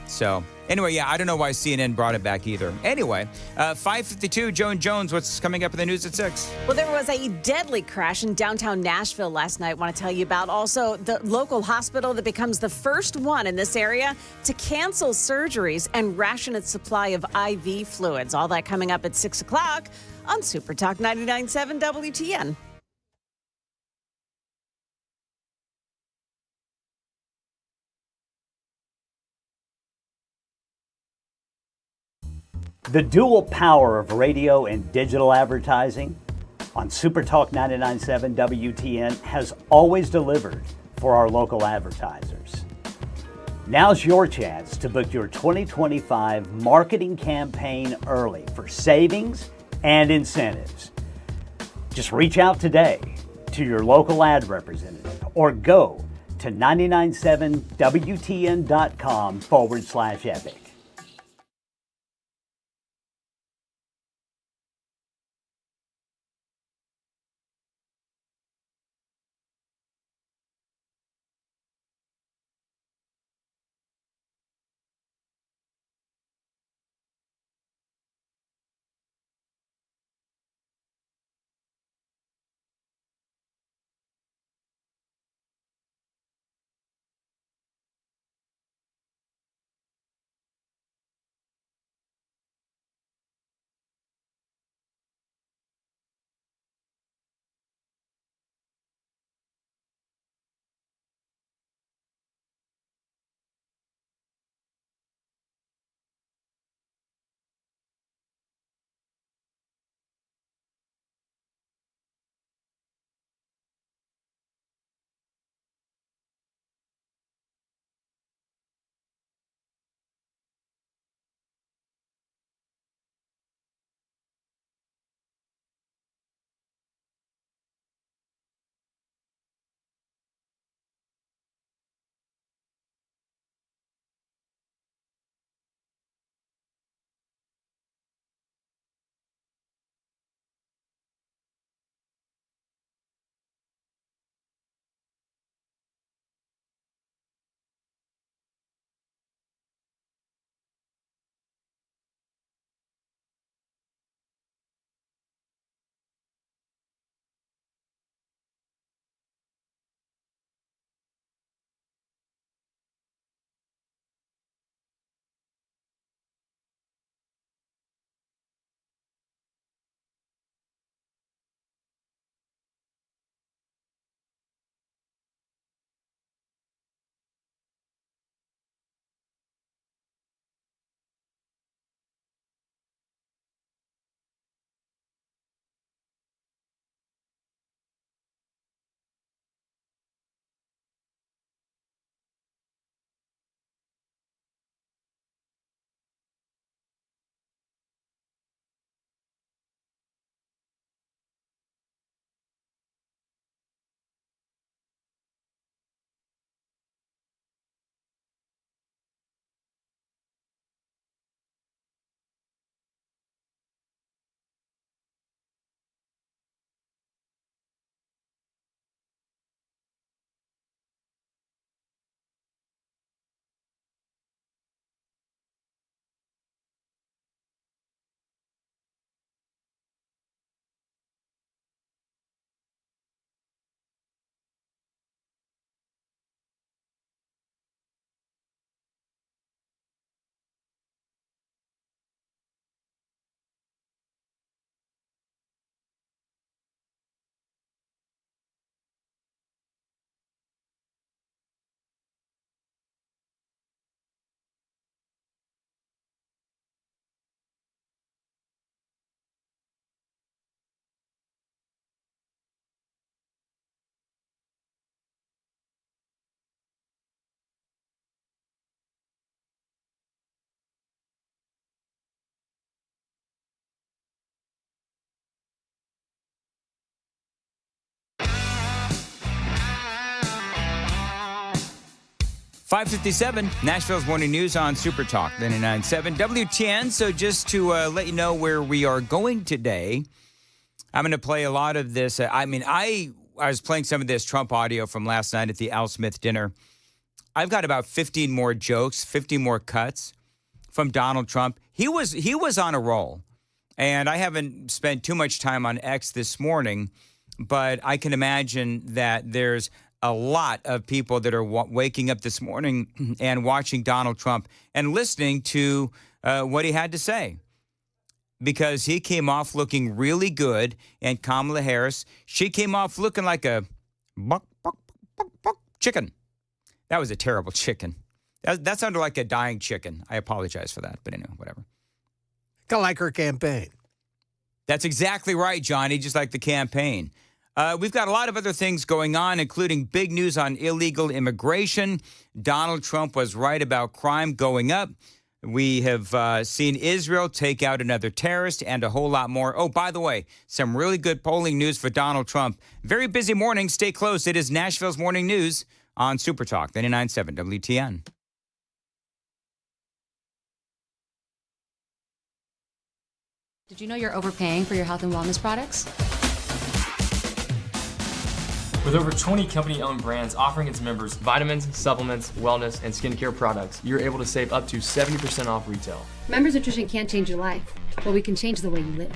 So, anyway, I don't know why CNN brought it back either. Anyway, 5:52, Joan Jones, what's coming up in the news at 6? Well, there was a deadly crash in downtown Nashville last night. I want to tell you about also the local hospital that becomes the first one in this area to cancel surgeries and ration its supply of IV fluids. All that coming up at 6 o'clock on Super Talk 99.7 WTN. The dual power of radio and digital advertising on Super Talk 99.7 WTN has always delivered for our local advertisers. Now's your chance to book your 2025 marketing campaign early for savings and incentives. Just reach out today to your local ad representative or go to 997wtn.com/epic. 5:57, Nashville's Morning News on Super Talk 99.7 WTN. So just to let you know where we are going today, I'm going to play a lot of this. I was playing some of this Trump audio from last night at the Al Smith dinner. I've got about 15 more jokes, 15 more cuts from Donald Trump. He was on a roll, and I haven't spent too much time on X this morning, but I can imagine that there's a lot of people that are waking up this morning and watching Donald Trump and listening to what he had to say, because he came off looking really good, and Kamala Harris, she came off looking like a buck, chicken. That was a terrible chicken. That sounded like a dying chicken. I apologize for that, but anyway, whatever. Kind of like her campaign. That's exactly right, Johnny, just like the campaign. We've got a lot of other things going on, including big news on illegal immigration. Donald Trump was right about crime going up. We have seen Israel take out another terrorist and a whole lot more. Oh, by the way, some really good polling news for Donald Trump. Very busy morning. Stay close. It is Nashville's Morning News on Super Talk 99.7 WTN. Did you know you're overpaying for your health and wellness products? With over 20 company-owned brands offering its members vitamins, supplements, wellness, and skincare products, you're able to save up to 70% off retail. Members Nutrition can't change your life, but we can change the way you live.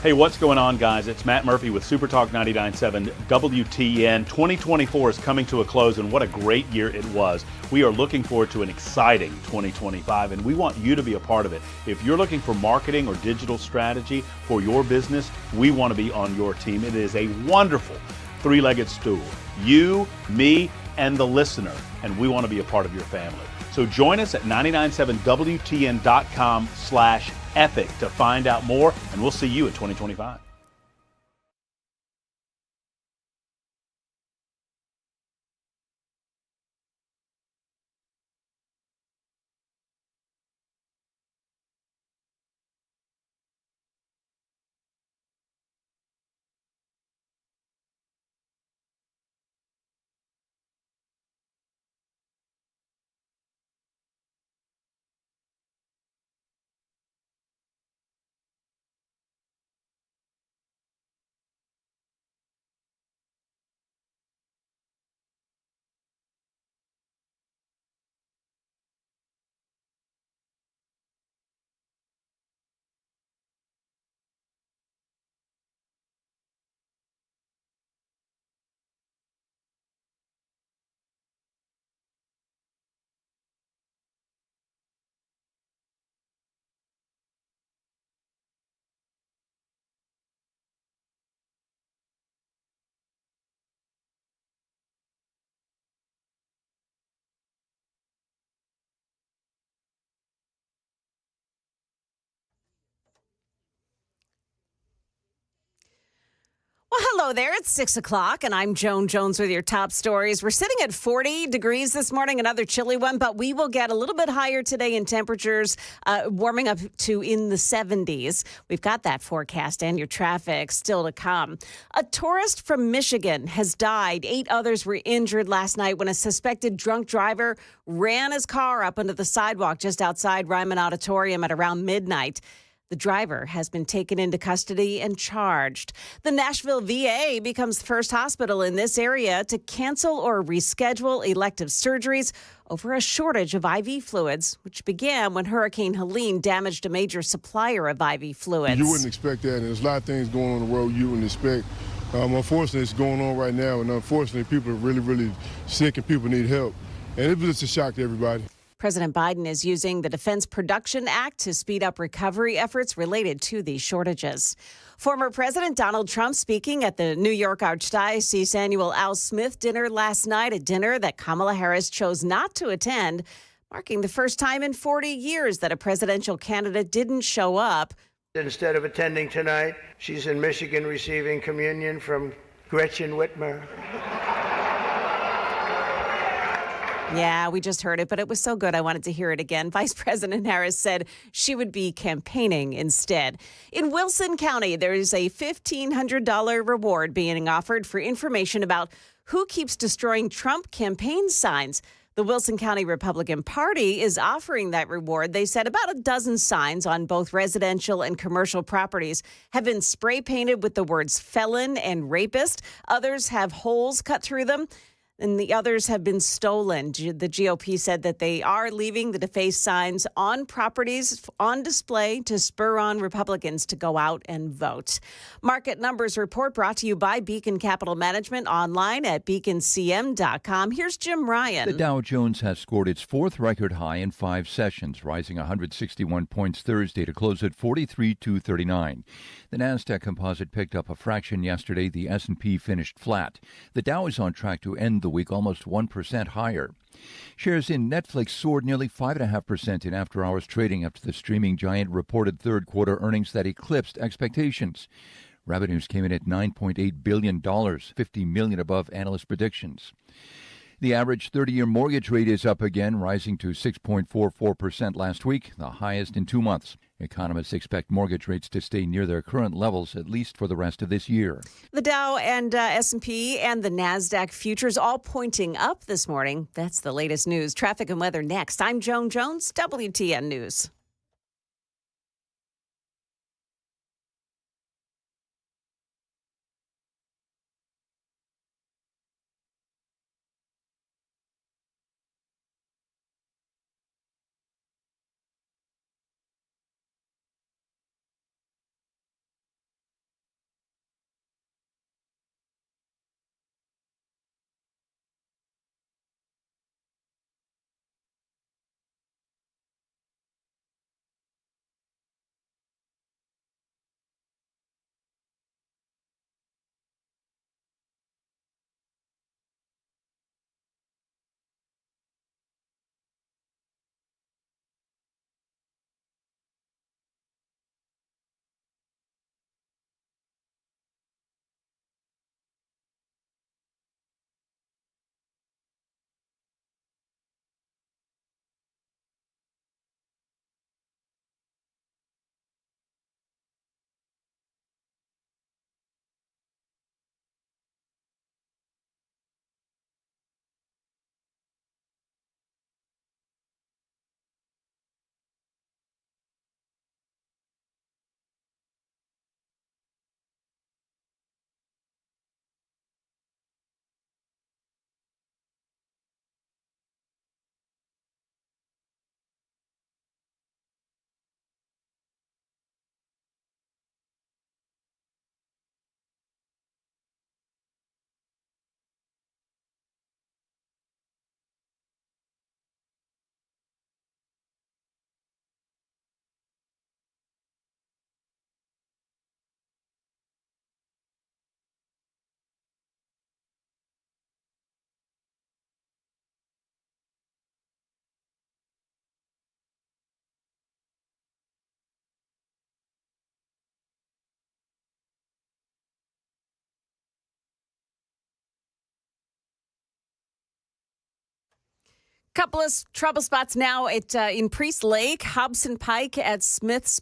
Hey, what's going on, guys? It's Matt Murphy with Super Talk 99.7 WTN. 2024 is coming to a close, and what a great year it was. We are looking forward to an exciting 2025, and we want you to be a part of it. If you're looking for marketing or digital strategy for your business, we want to be on your team. It is a wonderful three-legged stool. You, me, and the listener, and we want to be a part of your family. So join us at 997wtn.com/epic to find out more, and we'll see you in 2025. Well, hello there. It's 6 o'clock, and I'm Joan Jones with your top stories. We're sitting at 40 degrees this morning, another chilly one, but we will get a little bit higher today in temperatures, warming up to in the 70s. We've got that forecast and your traffic still to come. A tourist from Michigan has died. 8 others were injured last night when a suspected drunk driver ran his car up onto the sidewalk just outside Ryman Auditorium at around midnight. The driver has been taken into custody and charged. The Nashville VA becomes the first hospital in this area to cancel or reschedule elective surgeries over a shortage of IV fluids, which began when Hurricane Helene damaged a major supplier of IV fluids. You wouldn't expect that, and there's a lot of things going on the road you wouldn't expect. Unfortunately, it's going on right now, and unfortunately, people are really, really sick and people need help. And it was just a shock to everybody. President Biden is using the Defense Production Act to speed up recovery efforts related to these shortages. Former President Donald Trump speaking at the New York Archdiocese annual Al Smith dinner last night, a dinner that Kamala Harris chose not to attend, marking the first time in 40 years that a presidential candidate didn't show up. Instead of attending tonight, she's in Michigan receiving communion from Gretchen Whitmer. Yeah, we just heard it, but it was so good I wanted to hear it again. Vice President Harris said she would be campaigning instead. In Wilson County, there is a $1,500 reward being offered for information about who keeps destroying Trump campaign signs. The Wilson County Republican Party is offering that reward. They said about a dozen signs on both residential and commercial properties have been spray painted with the words felon and rapist. Others have holes cut through them, and the others have been stolen. The GOP said that they are leaving the defaced signs on properties on display to spur on Republicans to go out and vote. Market Numbers Report brought to you by Beacon Capital Management, online at beaconcm.com. Here's Jim Ryan. The Dow Jones has scored its fourth record high in 5 sessions, rising 161 points Thursday to close at 43,239. The Nasdaq Composite picked up a fraction yesterday. The S&P finished flat. The Dow is on track to end the week almost 1% higher. Shares in Netflix soared nearly 5.5% in after-hours trading after the streaming giant reported third-quarter earnings that eclipsed expectations. Revenues came in at $9.8 billion, $50 million above analyst predictions. The average 30-year mortgage rate is up again, rising to 6.44% last week, the highest in 2 months. Economists expect mortgage rates to stay near their current levels, at least for the rest of this year. The Dow and S&P and the Nasdaq futures all pointing up this morning. That's the latest news. Traffic and weather next. I'm Joan Jones, WTN News. Couple of trouble spots now in Priest Lake, Hobson Pike at Smith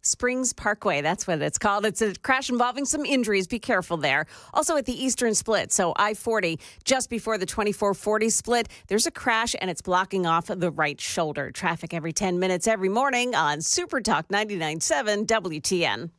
Springs Parkway. That's what it's called. It's a crash involving some injuries. Be careful there. Also at the Eastern Split, so I-40, just before the 2440 split, there's a crash and it's blocking off the right shoulder. Traffic every 10 minutes every morning on Super Talk 99.7 WTN.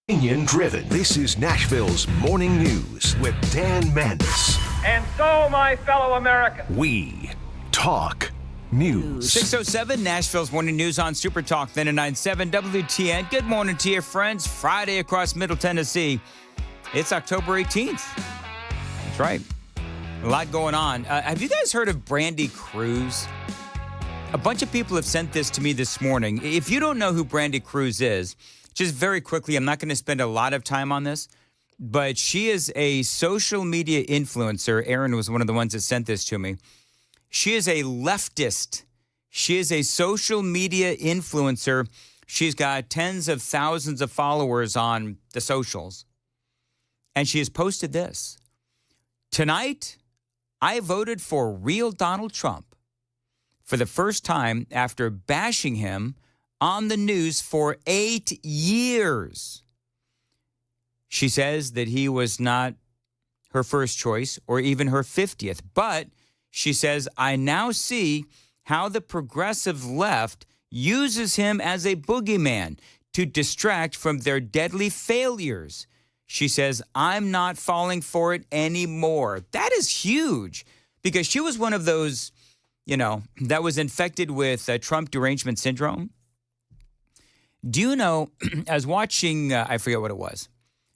Opinion driven. This is Nashville's Morning News with Dan Mandis. And so, my fellow Americans, We talk News. 6:07, Nashville's morning news on Super Talk 99.7 WTN. Good morning to you, friends. Friday across Middle Tennessee. It's October 18th. That's right. A lot going on. Have you guys heard of Brandy Cruz? A bunch of people have sent this to me this morning. If you don't know who Brandy Cruz is, just very quickly, I'm not going to spend a lot of time on this, but she is a social media influencer. Aaron was one of the ones that sent this to me. She is a leftist. She is a social media influencer. She's got tens of thousands of followers on the socials. And she has posted this. Tonight, I voted for real Donald Trump for the first time after bashing him on the news for 8 years. She says that he was not her first choice or even her 50th, but she says, I now see how the progressive left uses him as a boogeyman to distract from their deadly failures. She says, I'm not falling for it anymore. That is huge because she was one of those, that was infected with Trump derangement syndrome. Do you know, I was watching, I forget what it was,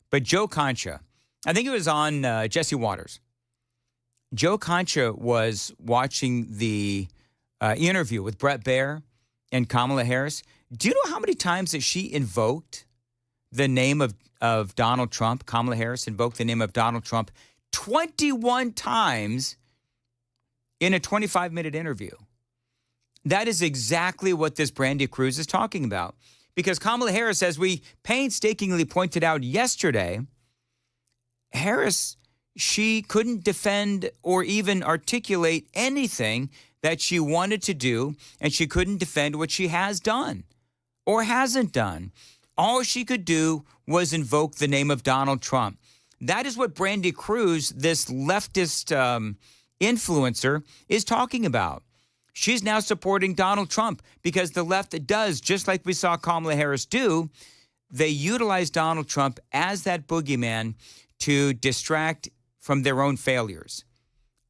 but Joe Concha, I think it was on Jesse Waters. Joe Concha was watching the interview with Brett Baer and Kamala Harris. Do you know how many times that she invoked the name of Donald Trump? Kamala Harris invoked the name of Donald Trump 21 times in a 25-minute interview. That is exactly what this Brandy Cruz is talking about. Because Kamala Harris, as we painstakingly pointed out yesterday, Harris, she couldn't defend or even articulate anything that she wanted to do, and she couldn't defend what she has done or hasn't done. All she could do was invoke the name of Donald Trump. That is what Brandy Cruz, this leftist influencer, is talking about. She's now supporting Donald Trump because the left does, just like we saw Kamala Harris do, they utilize Donald Trump as that boogeyman to distract from their own failures.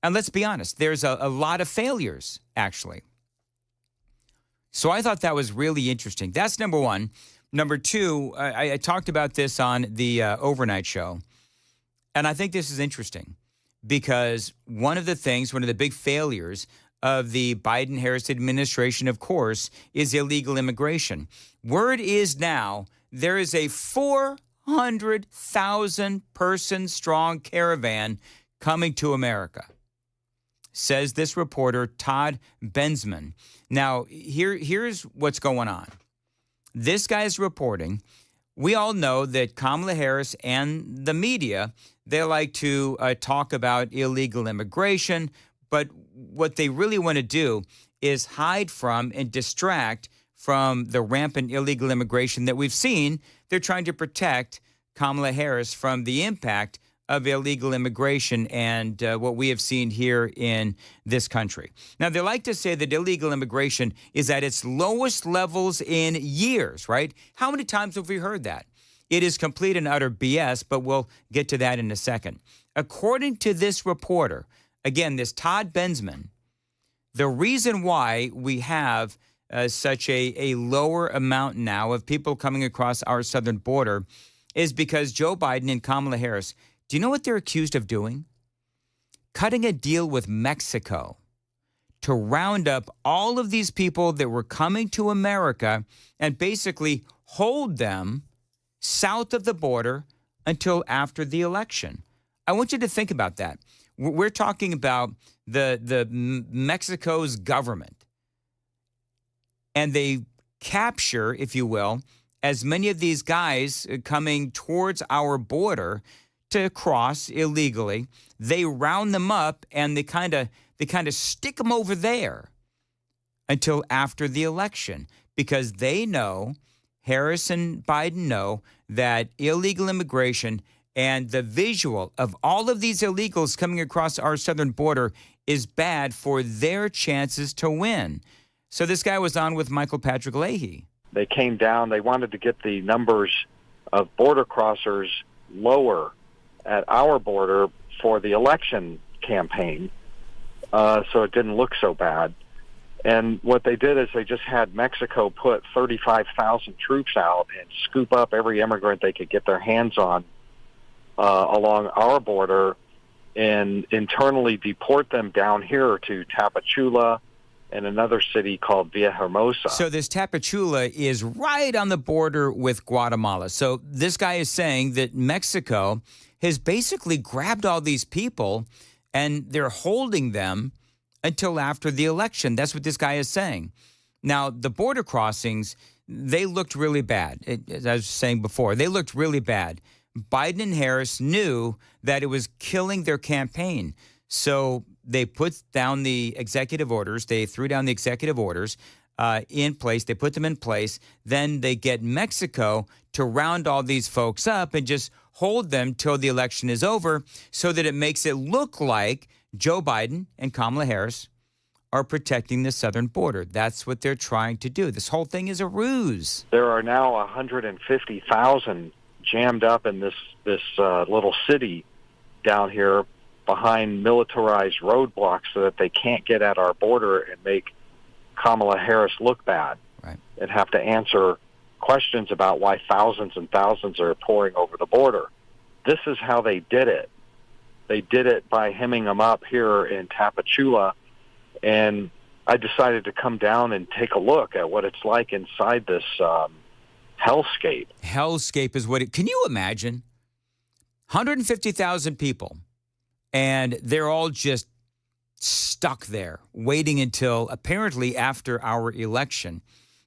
And let's be honest, there's a lot of failures, actually. So I thought that was really interesting. That's number one. Number two, I talked about this on the overnight show, and I think this is interesting because one of the big failures of the Biden-Harris administration, of course, is illegal immigration. Word is now there is a 400,000-person strong caravan coming to America, says this reporter, Todd Bensman. Now, here's what's going on. This guy's reporting. We all know that Kamala Harris and the media, they like to talk about illegal immigration, but what they really want to do is hide from and distract from the rampant illegal immigration that we've seen. They're trying to protect Kamala Harris from the impact of illegal immigration and what we have seen here in this country. Now, they like to say that illegal immigration is at its lowest levels in years, right? How many times have we heard that? It is complete and utter BS, but we'll get to that in a second. According to this reporter, again, this Todd Bensman, the reason why we have such a lower amount now of people coming across our southern border is because Joe Biden and Kamala Harris, do you know what they're accused of doing? Cutting a deal with Mexico to round up all of these people that were coming to America and basically hold them south of the border until after the election. I want you to think about that. We're talking about the Mexico's government, and they capture, if you will, as many of these guys coming towards our border to cross illegally. They round them up and they kind of stick them over there until after the election because they know, Harris and Biden know, that illegal immigration and the visual of all of these illegals coming across our southern border is bad for their chances to win. So this guy was on with Michael Patrick Leahy. They came down. They wanted to get the numbers of border crossers lower at our border for the election campaign, so it didn't look so bad. And what they did is they just had Mexico put 35,000 troops out and scoop up every immigrant they could get their hands on along our border and internally deport them down here to Tapachula and another city called Villahermosa. So this Tapachula is right on the border with Guatemala. So this guy is saying that Mexico has basically grabbed all these people and they're holding them until after the election. That's what this guy is saying. Now, the border crossings, they looked really bad. As I was saying before, they looked really bad. Biden and Harris knew that it was killing their campaign. So they put down the executive orders. They threw down the executive orders in place. They put them in place. Then they get Mexico to round all these folks up and just hold them till the election is over so that it makes it look like Joe Biden and Kamala Harris are protecting the southern border. That's what they're trying to do. This whole thing is a ruse. There are now 150,000 jammed up in this little city down here behind militarized roadblocks so that they can't get at our border and make Kamala Harris look bad, right, and have to answer questions about why thousands and thousands are pouring over the border. This is how they did it. They did it by hemming them up here in Tapachula, and I decided to come down and take a look at what it's like inside this hellscape. Hellscape is what it... Can you imagine? 150,000 people, and they're all just stuck there, waiting until apparently after our election.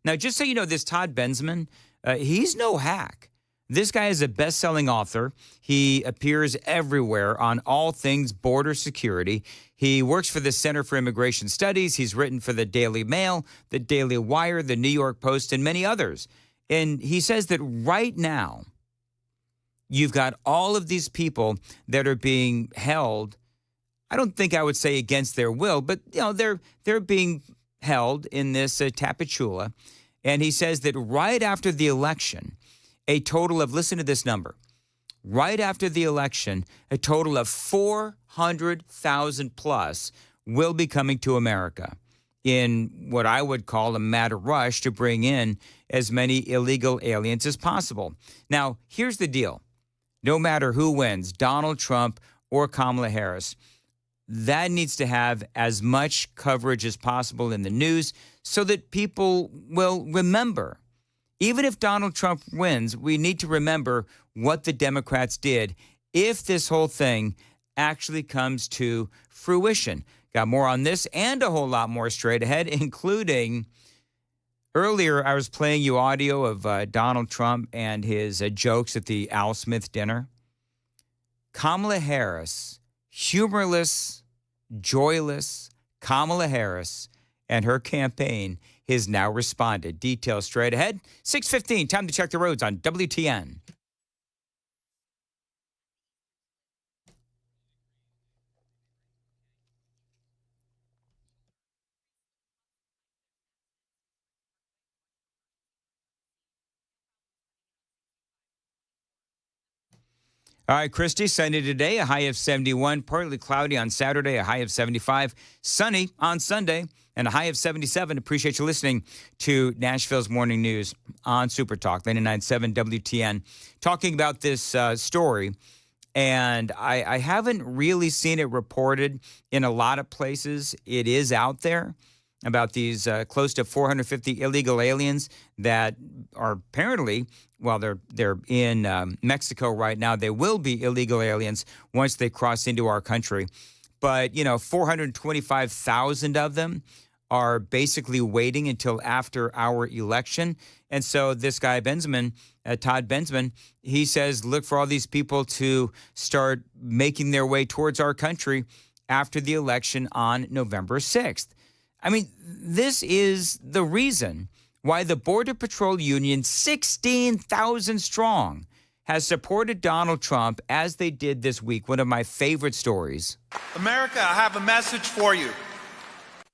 Now, just so you know, this Todd Bensman, he's no hack. This guy is a best-selling author. He appears everywhere on all things border security. He works for the Center for Immigration Studies. He's written for the Daily Mail, the Daily Wire, the New York Post, and many others. And he says that right now, you've got all of these people that are being held. I don't think I would say against their will, but you know they're being held in this Tapachula. And he says that right after the election, a total of, listen to this number, right after the election, a total of 400,000 plus will be coming to America in what I would call a mad rush to bring in as many illegal aliens as possible. Now, here's the deal. No matter who wins, Donald Trump or Kamala Harris, that needs to have as much coverage as possible in the news so that people will remember. Even if Donald Trump wins, we need to remember what the Democrats did if this whole thing actually comes to fruition. Got more on this and a whole lot more straight ahead, including earlier I was playing you audio of Donald Trump and his jokes at the Al Smith dinner. Kamala Harris, humorless, joyless Kamala Harris and her campaign has now responded. Details straight ahead. 6:15, time to check the roads on WTN. All right, Christy, sunny today, a high of 71, partly cloudy on Saturday, a high of 75, sunny on Sunday, and a high of 77. Appreciate you listening to Nashville's Morning News on Super Talk 99.7 WTN. Talking about this story, and I haven't really seen it reported in a lot of places. It is out there about these close to 450 illegal aliens that are apparently, well, they're in Mexico right now. They will be illegal aliens once they cross into our country. But, 425,000 of them are basically waiting until after our election. And so this guy, Bensman, Todd Bensman, he says, look for all these people to start making their way towards our country after the election on November 6th. I mean, this is the reason why the Border Patrol Union, 16,000 strong, has supported Donald Trump as they did this week. One of my favorite stories. America, I have a message for you.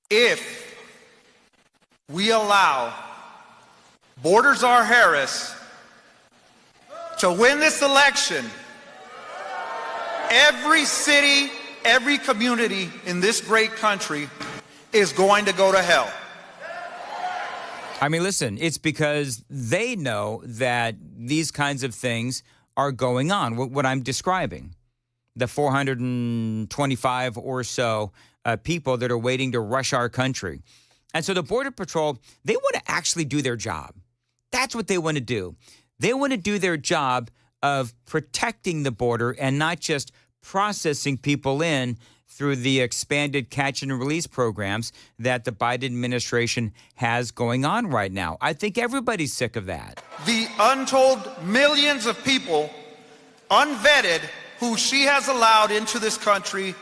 If we allow Borders R. Harris to win this election, every city, every community in this great country is going to go to hell. I mean, listen, it's because they know that these kinds of things are going on, what I'm describing. The 425 or so people that are waiting to rush our country. And so the Border Patrol, they want to actually do their job. That's what they want to do. They want to do their job of protecting the border and not just processing people in through the expanded catch and release programs that the Biden administration has going on right now. I think everybody's sick of that. The untold millions of people, unvetted, who she has allowed into this country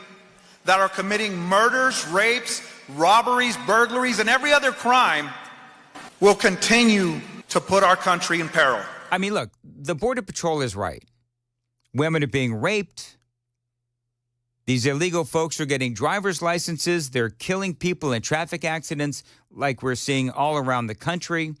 that are committing murders, rapes, robberies, burglaries, and every other crime will continue to put our country in peril. I mean, look, the Border Patrol is right. Women are being raped. These illegal folks are getting driver's licenses. They're killing people in traffic accidents like we're seeing all around the country.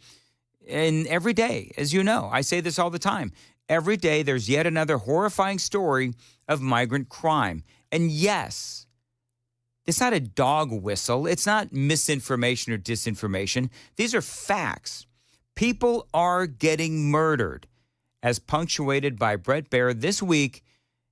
And every day, as you know, I say this all the time, every day there's yet another horrifying story of migrant crime. And yes, it's not a dog whistle. It's not misinformation or disinformation. These are facts. People are getting murdered, as punctuated by Brett Baer this week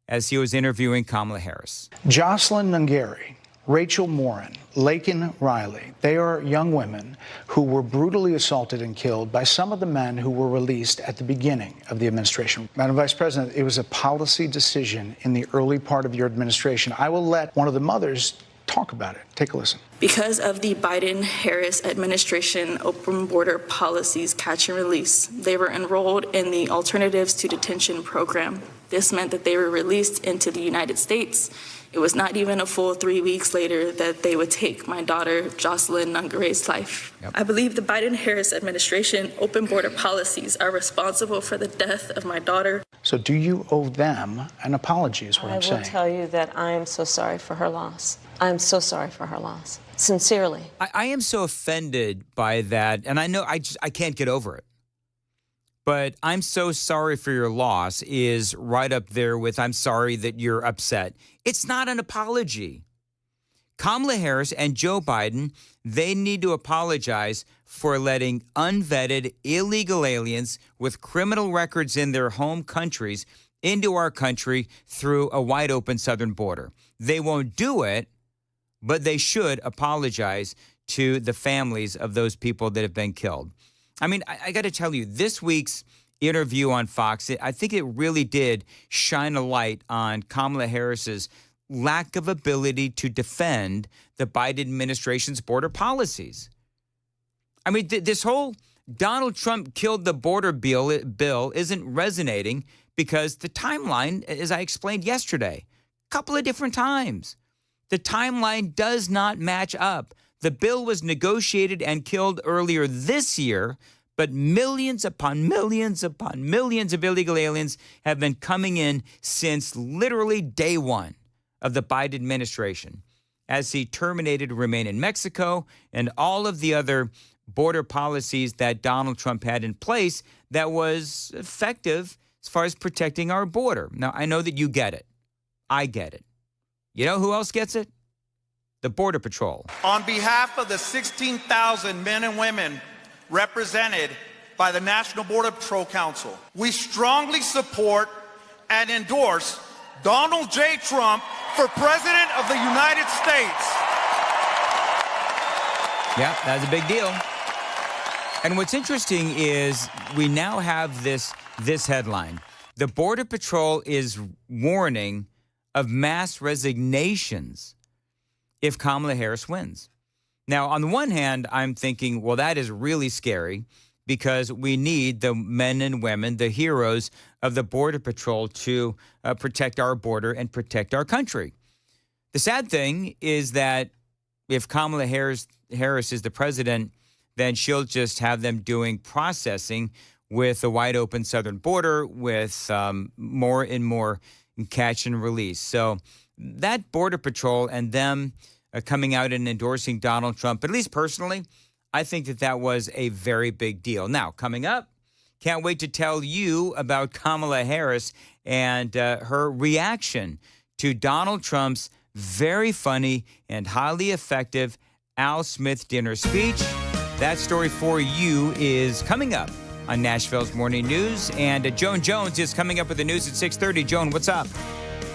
as he was interviewing Kamala Harris. Jocelyn Nungari, Rachel Morin, Laken Riley, they are young women who were brutally assaulted and killed by some of the men who were released at the beginning of the administration. Madam Vice President, it was a policy decision in the early part of your administration. I will let one of the mothers talk about it. Take a listen. Because of the Biden-Harris administration open border policies catch and release, they were enrolled in the Alternatives to Detention program. This meant that they were released into the United States. It was not even a full 3 weeks later that they would take my daughter, Jocelyn Nungari's life. Yep. I believe the Biden-Harris administration open border policies are responsible for the death of my daughter. So do you owe them an apology is what I'm saying? I will tell you that I am so sorry for her loss. I am so sorry for her loss. Sincerely. I am so offended by that, and I know I can't get over it. But I'm so sorry for your loss is right up there with I'm sorry that you're upset. It's not an apology. Kamala Harris and Joe Biden, they need to apologize for letting unvetted illegal aliens with criminal records in their home countries into our country through a wide open southern border. They won't do it, but they should apologize to the families of those people that have been killed. I mean, I got to tell you, this week's interview on Fox, I think it really did shine a light on Kamala Harris's lack of ability to defend the Biden administration's border policies. I mean, this whole Donald Trump killed the border bill isn't resonating because the timeline, as I explained yesterday, a couple of different times, the timeline does not match up. The bill was negotiated and killed earlier this year, but millions upon millions upon millions of illegal aliens have been coming in since literally day one of the Biden administration, as he terminated Remain in Mexico and all of the other border policies that Donald Trump had in place that was effective as far as protecting our border. Now, I know that you get it. I get it. You know who else gets it? The Border Patrol. On behalf of the 16,000 men and women represented by the National Border Patrol Council, we strongly support and endorse Donald J. Trump for President of the United States. Yeah, that's a big deal. And what's interesting is we now have this headline. The Border Patrol is warning of mass resignations if Kamala Harris wins. Now, on the one hand, I'm thinking, well, that is really scary because we need the men and women, the heroes of the Border Patrol to protect our border and protect our country. The sad thing is that if Kamala Harris is the president, then she'll just have them doing processing with a wide open southern border with more and more catch and release. So that Border Patrol and them coming out and endorsing Donald Trump, at least personally, I think that was a very big deal. Now, coming up, can't wait to tell you about Kamala Harris and her reaction to Donald Trump's very funny and highly effective Al Smith dinner speech. That story for you is coming up on Nashville's Morning News. And Joan Jones is coming up with the news at 6:30. Joan, what's up?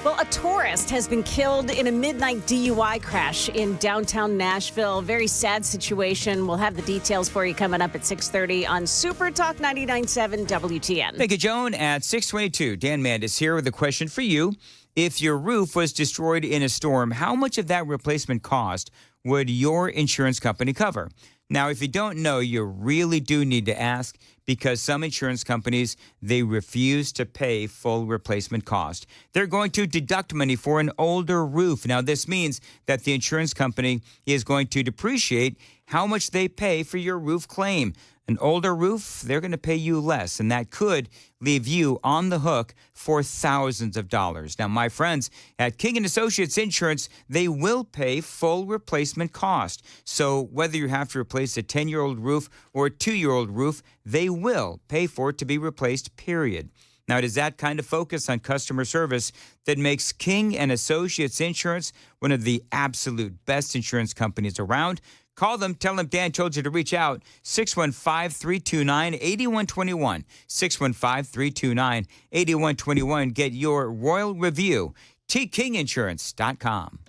Well, a tourist has been killed in a midnight DUI crash in downtown Nashville. Very sad situation. We'll have the details for you coming up at 6:30 on Super Talk 99.7 WTN. Thank you, Joan. At 6:22, Dan Mandis here with a question for you. If your roof was destroyed in a storm, how much of that replacement cost would your insurance company cover? Now, if you don't know, you really do need to ask, because some insurance companies, they refuse to pay full replacement cost. They're going to deduct money for an older roof. Now, this means that the insurance company is going to depreciate how much they pay for your roof claim. An older roof, they're going to pay you less, and that could leave you on the hook for thousands of dollars. Now, my friends at King & Associates Insurance, they will pay full replacement cost. So whether you have to replace a 10-year-old roof or a 2-year-old roof, they will pay for it to be replaced, period. Now, it is that kind of focus on customer service that makes King & Associates Insurance one of the absolute best insurance companies around. Call them. Tell them Dan told you to reach out. 615-329-8121. 615-329-8121. Get your royal review. tkinginsurance.com.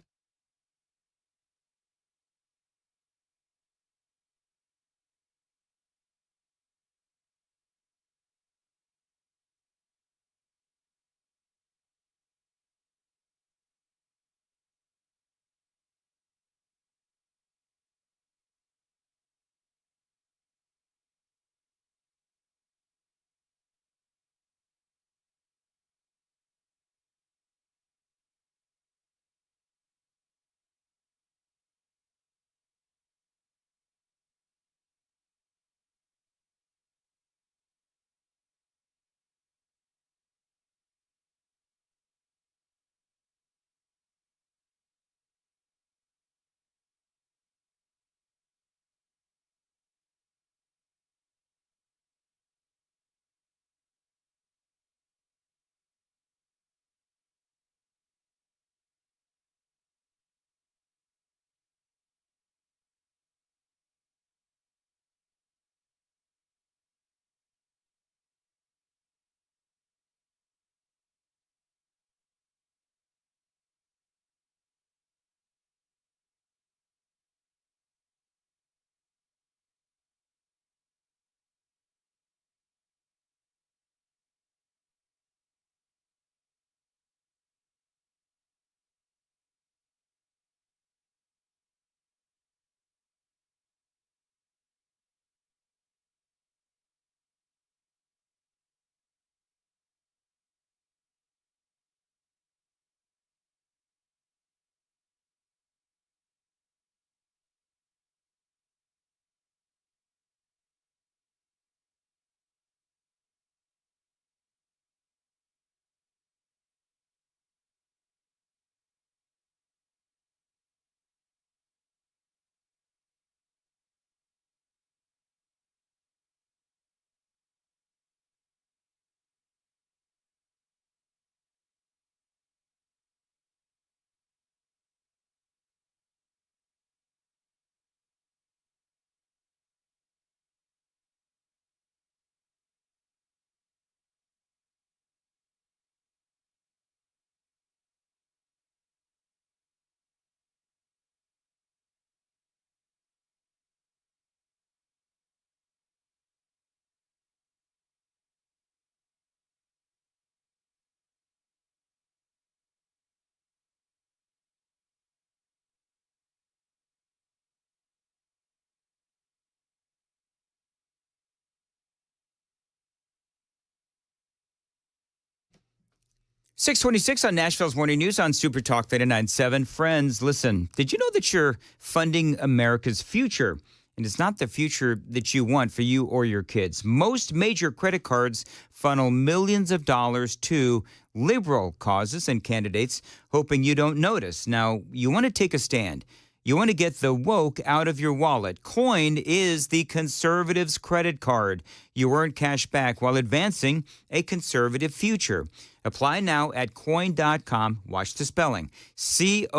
.626 on Nashville's Morning News on Super Talk 99.7. Friends, listen, did you know that you're funding America's future? And it's not the future that you want for you or your kids. Most major credit cards funnel millions of dollars to liberal causes and candidates, hoping you don't notice. Now, you want to take a stand. You want to get the woke out of your wallet. Coin is the conservative's credit card. You earn cash back while advancing a conservative future. Apply now at coin.com. Watch the spelling. COIGN.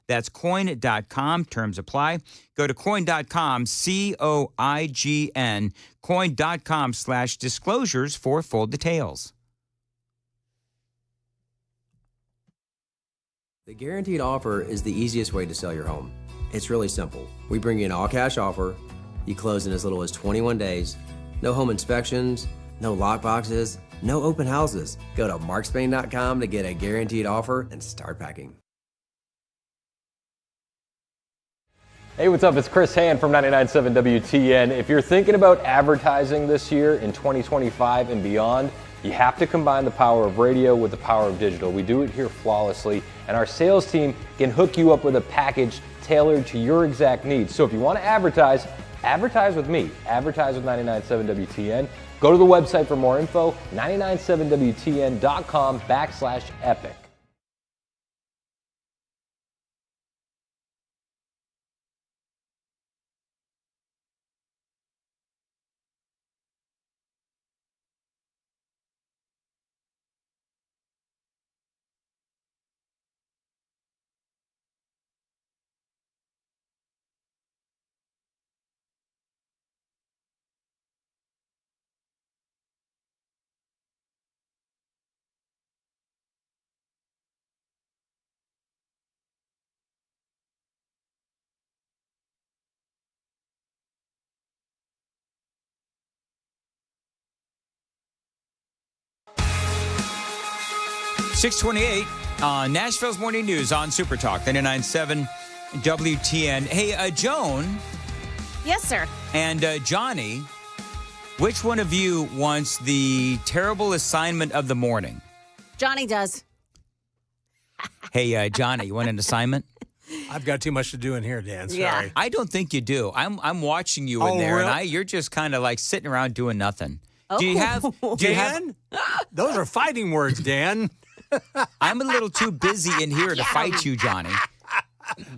That's coin.com. Terms apply. Go to coin.com, COIGN, coin.com/disclosures for full details. The guaranteed offer is the easiest way to sell your home. It's really simple. We bring you an all-cash offer. You close in as little as 21 days. No home inspections, no lock boxes, no open houses. Go to markspain.com to get a guaranteed offer and start packing. Hey, what's up? It's Chris Hand from 99.7 WTN. If you're thinking about advertising this year in 2025 and beyond, you have to combine the power of radio with the power of digital. We do it here flawlessly, and our sales team can hook you up with a package tailored to your exact needs. So if you want to advertise, advertise with me. Advertise with 99.7 WTN. Go to the website for more info, 997wtn.com/epic. .628 on Nashville's Morning News on Super Talk 99.7 WTN. Hey, Joan. Yes, sir. And Johnny, which one of you wants the terrible assignment of the morning? Johnny does. Hey, Johnny, you want an assignment? I've got too much to do in here, Dan. Sorry. Yeah. I don't think you do. I'm watching you in there, really? and you're just kind of like sitting around doing nothing. Oh. Do you have? Dan? Those are fighting words, Dan. I'm a little too busy in here to fight you, Johnny.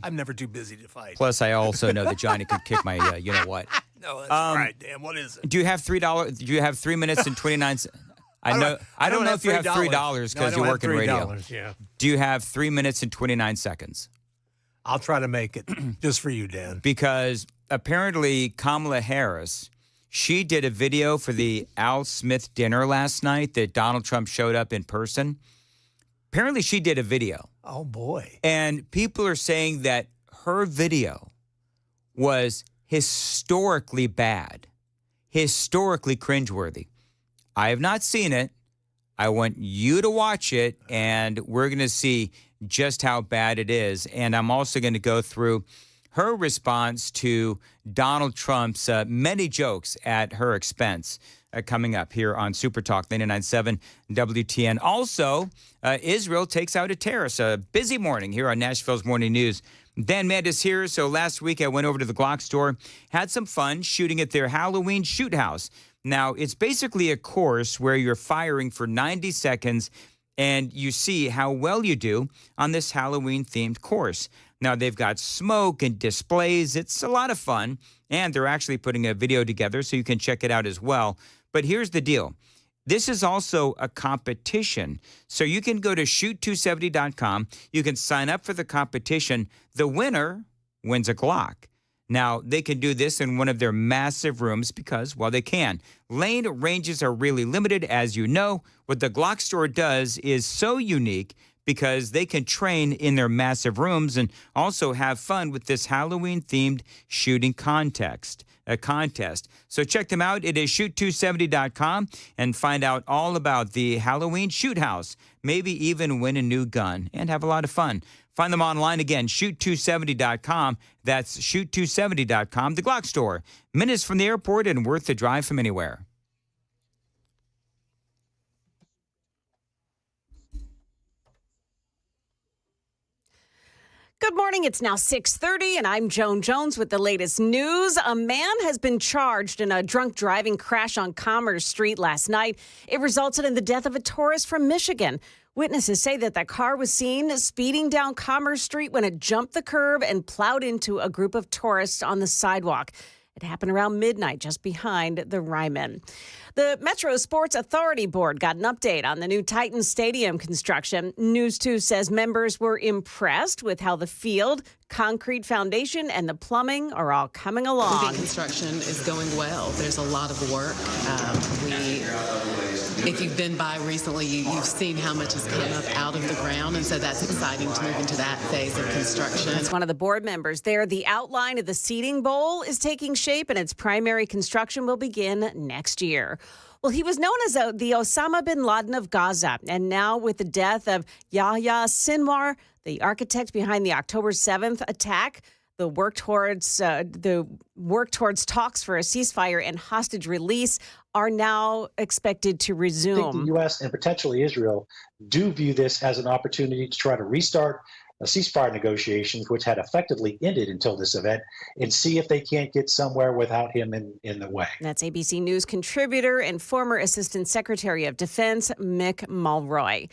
I'm never too busy to fight. Plus, I also know that Johnny could kick my, you know what. No, that's all right, Dan. What is it? Do you have $3? Do you have 3 minutes and 29 seconds? I don't know if you have $3 because you work in radio. Yeah. Do you have 3 minutes and 29 seconds? I'll try to make it just for you, Dan. Because apparently Kamala Harris, she did a video for the Al Smith dinner last night that Donald Trump showed up in person. Apparently she did a video. Oh, boy. And people are saying that her video was historically bad, historically cringeworthy. I have not seen it. I want you to watch it, and we're going to see just how bad it is. And I'm also going to go through her response to Donald Trump's many jokes at her expense coming up here on Super Talk 99.7 WTN. Also, Israel takes out a terrorist. A busy morning here on Nashville's Morning News. Dan Mandis here. So last week I went over to the Glock store, had some fun shooting at their Halloween shoot house. Now, it's basically a course where you're firing for 90 seconds and you see how well you do on this Halloween-themed course. Now, they've got smoke and displays. It's a lot of fun, and they're actually putting a video together so you can check it out as well. But here's the deal. This is also a competition. So you can go to shoot270.com. You can sign up for the competition. The winner wins a Glock. Now, they can do this in one of their massive rooms because, well, they can. Lane ranges are really limited, as you know. What the Glock store does is so unique because they can train in their massive rooms and also have fun with this Halloween-themed shooting contest. So check them out. It is shoot270.com and find out all about the Halloween shoot house. Maybe even win a new gun and have a lot of fun. Find them online again, shoot270.com. That's shoot270.com. The Glock store, minutes from the airport and worth the drive from anywhere. Good morning. It's now 6:30, and I'm Joan Jones with the latest news. A man has been charged in a drunk driving crash on Commerce Street last night. It resulted in the death of a tourist from Michigan. Witnesses say that the car was seen speeding down Commerce Street when it jumped the curb and plowed into a group of tourists on the sidewalk. It happened around midnight just behind the Ryman. The Metro Sports Authority Board got an update on the new Titan Stadium construction. News 2 says members were impressed with how the field, concrete foundation, and the plumbing are all coming along. I think construction is going well. There's a lot of work. If you've been by recently, you've seen how much has come up out of the ground, and so that's exciting to move into that phase of construction. That's one of the board members there. The outline of the seating bowl is taking shape, and its primary construction will begin next year. Well, he was known as the Osama bin Laden of Gaza, and now with the death of Yahya Sinwar, the architect behind the October 7th attack, the work towards talks for a ceasefire and hostage release are now expected to resume. I think the U.S. and potentially Israel do view this as an opportunity to try to restart ceasefire negotiations, which had effectively ended until this event, and see if they can't get somewhere without him in the way. That's ABC News contributor and former Assistant Secretary of Defense Mick Mulroy.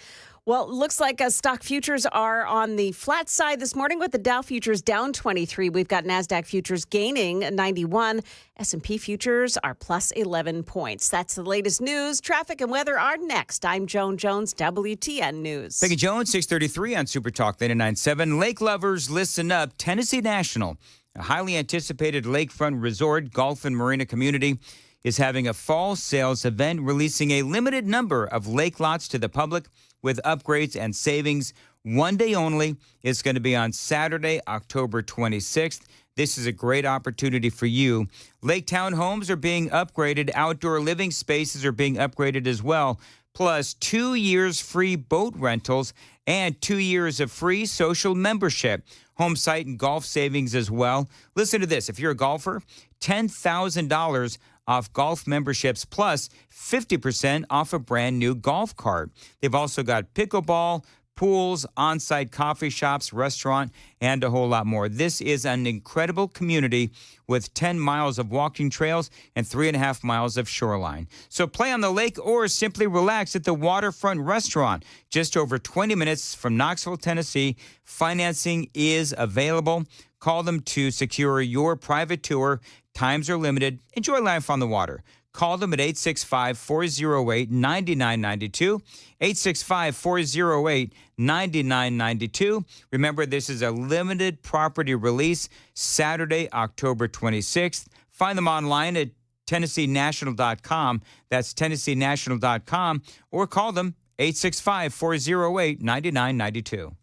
Well, looks like stock futures are on the flat side this morning with the Dow futures down 23. We've got NASDAQ futures gaining 91. S&P futures are plus 11 points. That's the latest news. Traffic and weather are next. I'm Joan Jones, WTN News. Thank you, Joan. 6:33 on Super Talk 99.7. Lake lovers, listen up. Tennessee National, a highly anticipated lakefront resort, golf and marina community, is having a fall sales event releasing a limited number of lake lots to the public with upgrades and savings. One day only. It's going to be on Saturday, October 26th. This is a great opportunity for you. Lake townhomes are being upgraded. Outdoor living spaces are being upgraded as well. Plus 2 years free boat rentals and 2 years of free social membership. Home site and golf savings as well. Listen to this. If you're a golfer, $10,000 off golf memberships plus 50% off a brand new golf cart. They've also got pickleball, pools, on-site coffee shops, restaurant, and a whole lot more. This is an incredible community with 10 miles of walking trails and 3.5 miles of shoreline. So play on the lake or simply relax at the Waterfront Restaurant, just over 20 minutes from Knoxville, Tennessee. Financing is available. Call them to secure your private tour. Times are limited. Enjoy life on the water. Call them at 865-408-9992, 865-408-9992. Remember, this is a limited property release, Saturday, October 26th. Find them online at TennesseeNational.com. That's TennesseeNational.com. Or call them 865-408-9992.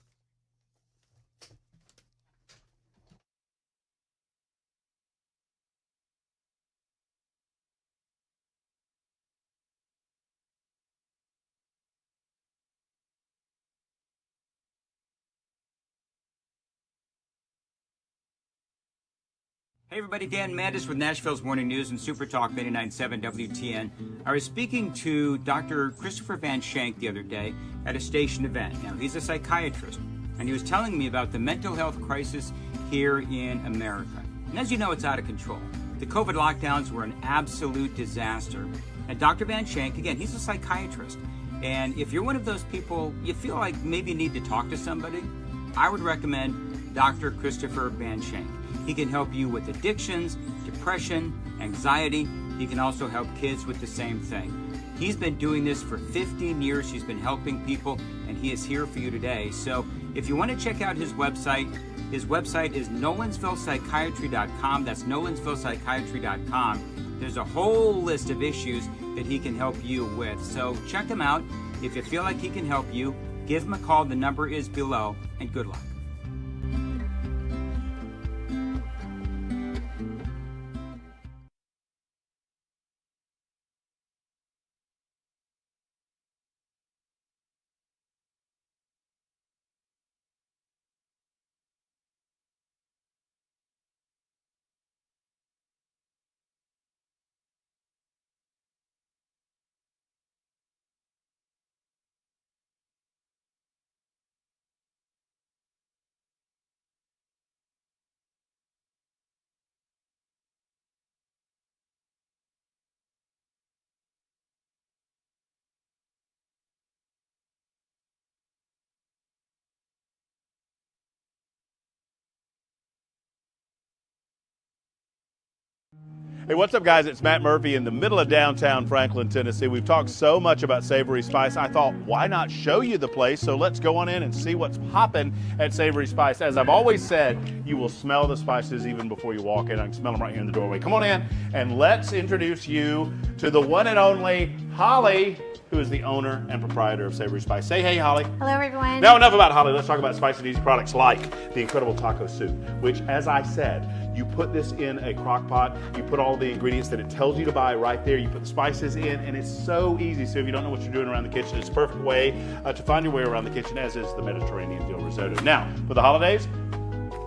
Hey everybody, Dan Mandis with Nashville's Morning News and Super Talk 99.7 WTN. I was speaking to Dr. Christopher Van Shank the other day at a station event. Now, he's a psychiatrist, and he was telling me about the mental health crisis here in America. And as you know, it's out of control. The COVID lockdowns were an absolute disaster. And Dr. Van Shank, again, he's a psychiatrist. And if you're one of those people, you feel like maybe you need to talk to somebody, I would recommend Dr. Christopher Van Shank. He can help you with addictions, depression, anxiety. He can also help kids with the same thing. He's been doing this for 15 years. He's been helping people, and he is here for you today. So if you want to check out his website is nolensvillepsychiatry.com. That's nolensvillepsychiatry.com. There's a whole list of issues that he can help you with. So check him out. If you feel like he can help you, give him a call. The number is below, and good luck. Hey, what's up, guys? It's Matt Murphy in the middle of downtown Franklin, Tennessee. We've talked so much about Savory Spice. I thought, why not show you the place? So let's go on in and see what's popping at Savory Spice. As I've always said, you will smell the spices even before you walk in. I can smell them right here in the doorway. Come on in, and let's introduce you to the one and only Holly, who is the owner and proprietor of Savory Spice. Say hey, Holly. Hello, everyone. Now, enough about Holly. Let's talk about spicy and easy products like the incredible taco soup, which, as I said, you put this in a crock pot, you put all the ingredients that it tells you to buy right there, you put the spices in, and it's so easy. So if you don't know what you're doing around the kitchen, it's a perfect way to find your way around the kitchen, as is the Mediterranean dill risotto. Now, for the holidays,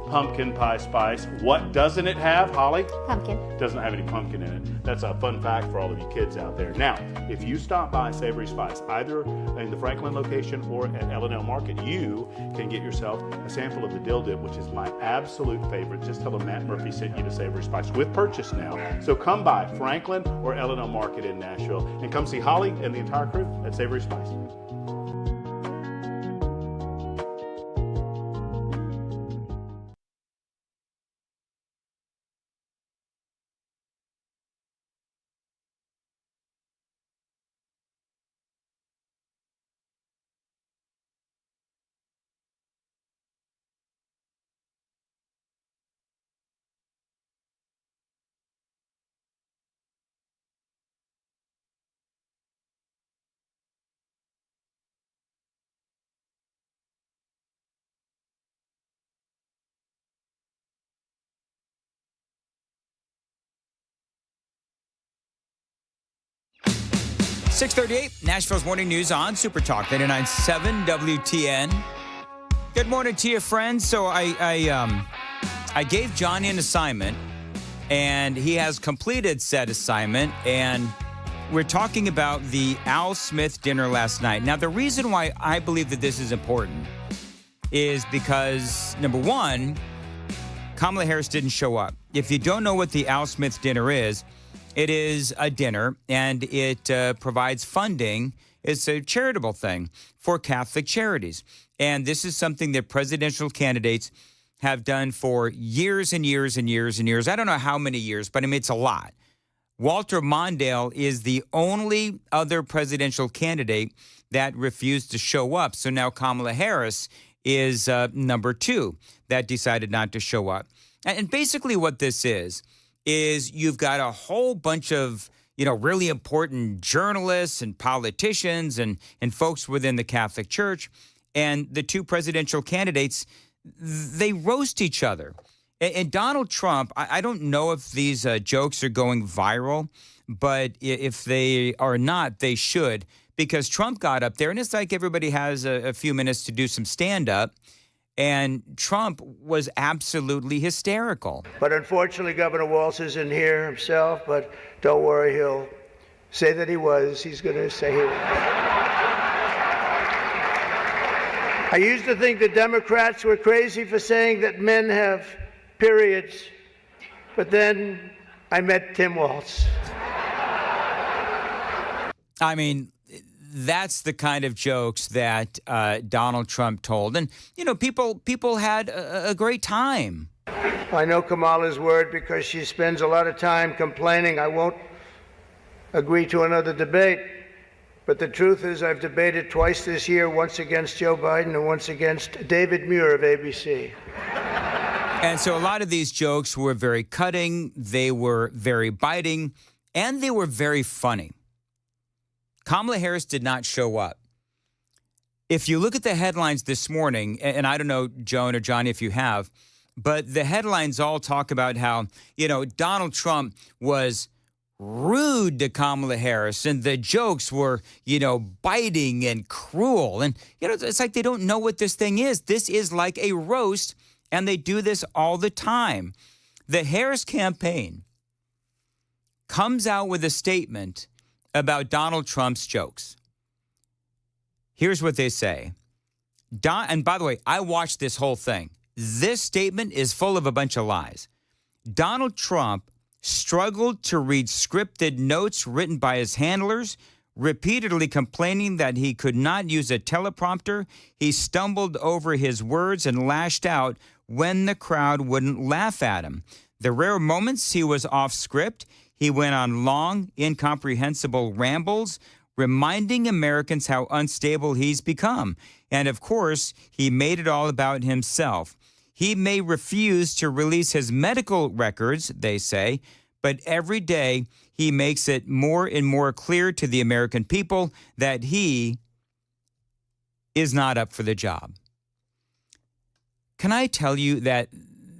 pumpkin pie spice. What doesn't it have, Holly? Pumpkin. It doesn't have any pumpkin in it. That's a fun fact for all of you kids out there. Now, if you stop by Savory Spice, either in the Franklin location or at L&L Market, you can get yourself a sample of the dill dip, which is my absolute favorite. Just tell them Matt Murphy sent you to Savory Spice with purchase now. So come by Franklin or L&L Market in Nashville and come see Holly and the entire crew at Savory Spice. .638, Nashville's Morning News on Super Talk 99.7 WTN. Good morning to you, friends. So I gave Johnny an assignment, and he has completed said assignment, and we're talking about the Al Smith dinner last night. Now, the reason why I believe that this is important is because, number one, Kamala Harris didn't show up. If you don't know what the Al Smith dinner is, it is a dinner, and it provides funding. It's a charitable thing for Catholic charities. And this is something that presidential candidates have done for years and years and years and years. I don't know how many years, but I mean, it's a lot. Walter Mondale is the only other presidential candidate that refused to show up. So now Kamala Harris is number two that decided not to show up. And basically what this is you've got a whole bunch of, really important journalists and politicians and folks within the Catholic Church. And the two presidential candidates, they roast each other. And Donald Trump, I don't know if these jokes are going viral, but if they are not, they should. Because Trump got up there, and it's like everybody has a few minutes to do some stand-up. And Trump was absolutely hysterical. But unfortunately, Governor Walz isn't here himself, but don't worry, he'll say that he was. He's going to say he was. I used to think the Democrats were crazy for saying that men have periods, but then I met Tim Walz. I mean, that's the kind of jokes that Donald Trump told. And, people had a great time. I know Kamala's word because she spends a lot of time complaining. I won't agree to another debate. But the truth is I've debated twice this year, once against Joe Biden and once against David Muir of ABC. And so a lot of these jokes were very cutting, they were very biting, and they were very funny. Kamala Harris did not show up. If you look at the headlines this morning, and I don't know, Joan or Johnny, if you have, but the headlines all talk about how, Donald Trump was rude to Kamala Harris, and the jokes were, biting and cruel. And, it's like they don't know what this thing is. This is like a roast, and they do this all the time. The Harris campaign comes out with a statement about Donald Trump's jokes. Here's what they say. And by the way, I watched this whole thing. This statement is full of a bunch of lies. Donald Trump struggled to read scripted notes written by his handlers, repeatedly complaining that he could not use a teleprompter. He stumbled over his words and lashed out when the crowd wouldn't laugh at him. The rare moments he was off script, He went on long, incomprehensible rambles, reminding Americans how unstable he's become. And of course, he made it all about himself. He may refuse to release his medical records, they say, but every day he makes it more and more clear to the American people that he is not up for the job. Can I tell you that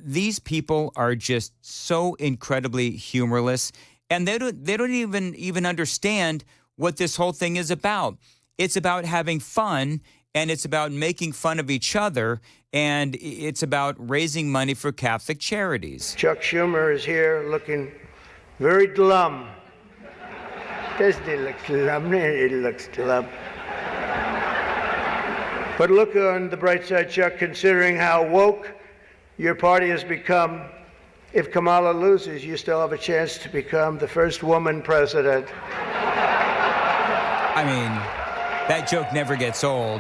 these people are just so incredibly humorless, and they don't even understand what this whole thing is about. It's about having fun, and it's about making fun of each other, and it's about raising money for Catholic charities. Chuck Schumer is here looking very glum. Doesn't he look glum? He looks glum. But look on the bright side, Chuck, considering how woke your party has become. If Kamala loses, you still have a chance to become the first woman president. I mean, that joke never gets old.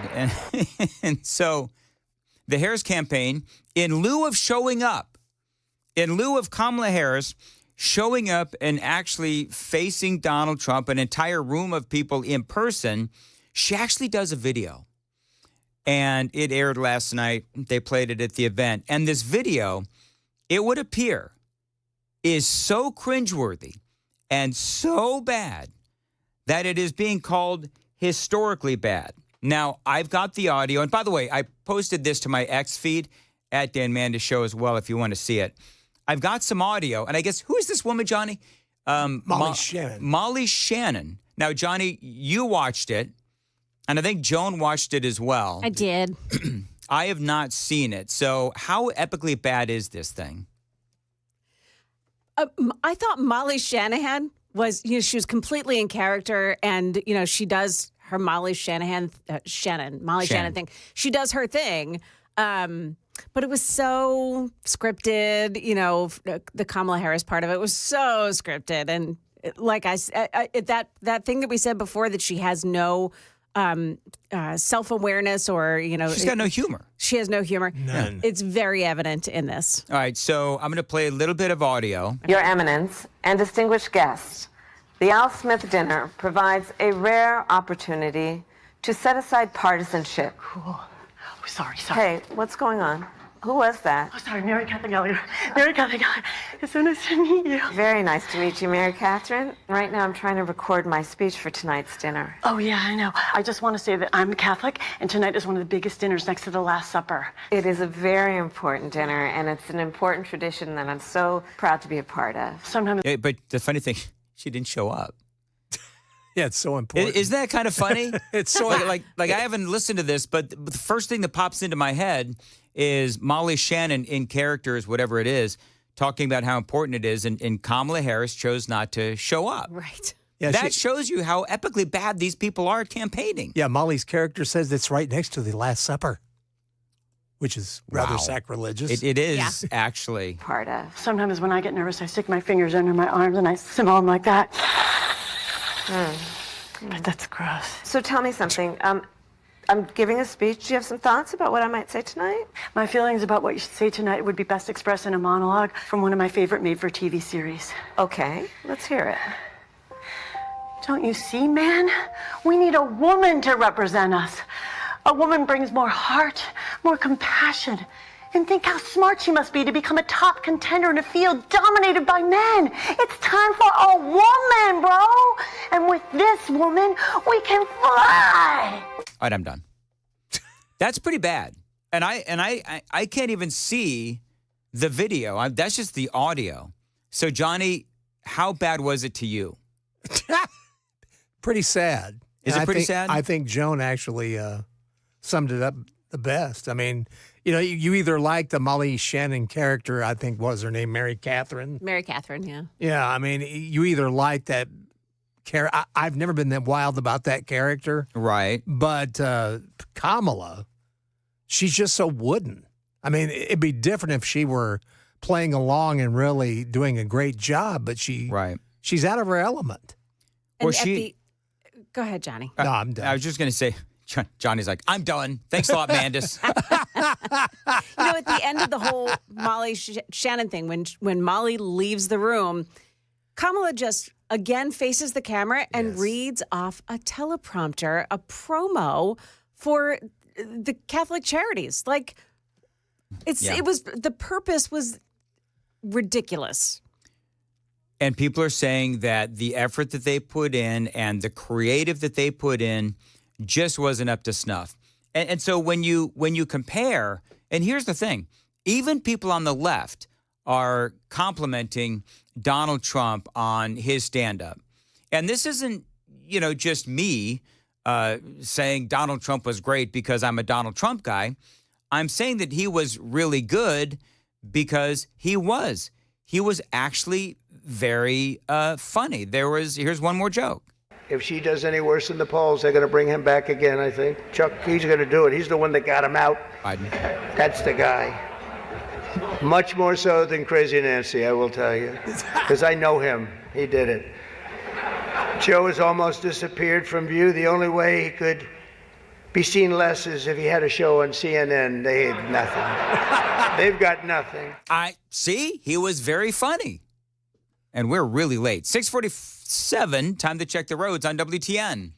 And so the Harris campaign, in lieu of showing up, in lieu of Kamala Harris showing up and actually facing Donald Trump, an entire room of people in person, she actually does a video. And it aired last night. They played it at the event. And this video, it would appear, is so cringeworthy and so bad that it is being called historically bad. Now, I've got the audio. And by the way, I posted this to my X feed at Dan Mandis Show as well if you want to see it. I've got some audio. And I guess, who is this woman, Johnny? Molly Shannon. Molly Shannon. Now, Johnny, you watched it. And I think Joan watched it as well. I did. I have not seen it. So how epically bad is this thing? I thought Molly Shanahan was, she was completely in character, and, she does her Molly Shannon thing. She does her thing. But it was so scripted, the Kamala Harris part of it was so scripted. And like I said, that thing that we said before, that she has no self-awareness, or, she's got no humor. She has no humor. None. It's very evident in this. All right, so I'm going to play a little bit of audio. Your Eminence and distinguished guests, the Al Smith dinner provides a rare opportunity to set aside partisanship. Cool. Oh, sorry. Hey, what's going on? Who was that? Oh, sorry, Mary Catherine Gallagher. Mary Catherine Gallagher. It's so nice to meet you. Very nice to meet you, Mary Catherine. Right now I'm trying to record my speech for tonight's dinner. Oh, yeah, I know. I just want to say that I'm Catholic, and tonight is one of the biggest dinners next to the Last Supper. It is a very important dinner, and it's an important tradition that I'm so proud to be a part of. Sometimes. Yeah, but the funny thing, she didn't show up. Yeah, it's so important. Isn't that kind of funny? It's so like I haven't listened to this, but the first thing that pops into my head is Molly Shannon in characters, whatever it is, talking about how important it is, and Kamala Harris chose not to show up. Right. Yeah, that shows you how epically bad these people are at campaigning. Yeah, Molly's character says it's right next to the Last Supper, which is rather sacrilegious. It is actually. Part of. Sometimes when I get nervous, I stick my fingers under my arms and I simmer them like that. But that's gross. So tell me something. I'm giving a speech. Do you have some thoughts about what I might say tonight? My feelings about what you should say tonight would be best expressed in a monologue from one of my favorite made-for-TV series. Okay, let's hear it. Don't you see, man? We need a woman to represent us. A woman brings more heart, more compassion. And think how smart she must be to become a top contender in a field dominated by men. It's time for a woman, bro. And with this woman, we can fly. All right, I'm done. That's pretty bad. And I can't even see the video. That's just the audio. So, Johnny, how bad was it to you? Pretty sad. Is it pretty sad? I think Joan actually summed it up the best. I mean, you either like the Molly Shannon character, I think was her name, Mary Catherine. Mary Catherine, yeah. Yeah, I mean, you either like that character. I've never been that wild about that character. Right. But Kamala, she's just so wooden. I mean, it'd be different if she were playing along and really doing a great job, but she's out of her element. And go ahead, Johnny. No, I'm done. I was just going to say, Johnny's like, I'm done. Thanks a lot, Mandis. At the end of the whole Molly Shannon thing, when Molly leaves the room, Kamala just again faces the camera and reads off a teleprompter, a promo for the Catholic charities. Like, the purpose was ridiculous. And people are saying that the effort that they put in and the creative that they put in just wasn't up to snuff. And so when you compare, and here's the thing, even people on the left are complimenting Donald Trump on his stand-up. And this isn't, just me saying Donald Trump was great because I'm a Donald Trump guy. I'm saying that he was really good because he was actually very funny. Here's one more joke. If she does any worse in the polls, they're going to bring him back again, I think. Chuck, he's going to do it. He's the one that got him out. Biden. That's the guy. Much more so than Crazy Nancy, I will tell you. Because I know him. He did it. Joe has almost disappeared from view. The only way he could be seen less is if he had a show on CNN. They had nothing. They've got nothing. He was very funny. And we're really late. 6:47, time to check the roads on WTN.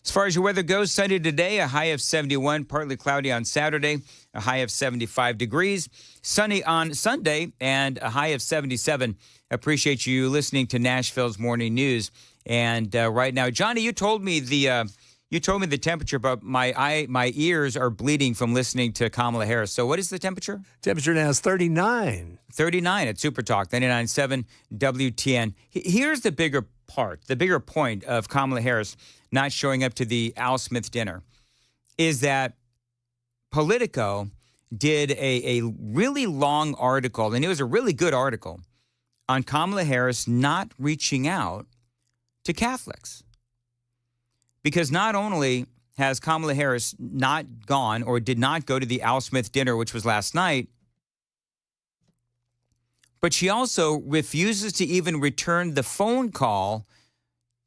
As far as your weather goes, sunny today, a high of 71, partly cloudy on Saturday, a high of 75 degrees. Sunny on Sunday and a high of 77. Appreciate you listening to Nashville's Morning News. And right now, Johnny, you told me the temperature, but my ears are bleeding from listening to Kamala Harris. So what is the temperature? Temperature now is 39. 39 at Super Talk, 99.7 WTN. Here's the bigger part, the bigger point of Kamala Harris not showing up to the Al Smith dinner is that Politico did a really long article, and it was a really good article, on Kamala Harris not reaching out to Catholics. Because not only has Kamala Harris not gone or did not go to the Al Smith dinner, which was last night, but she also refuses to even return the phone call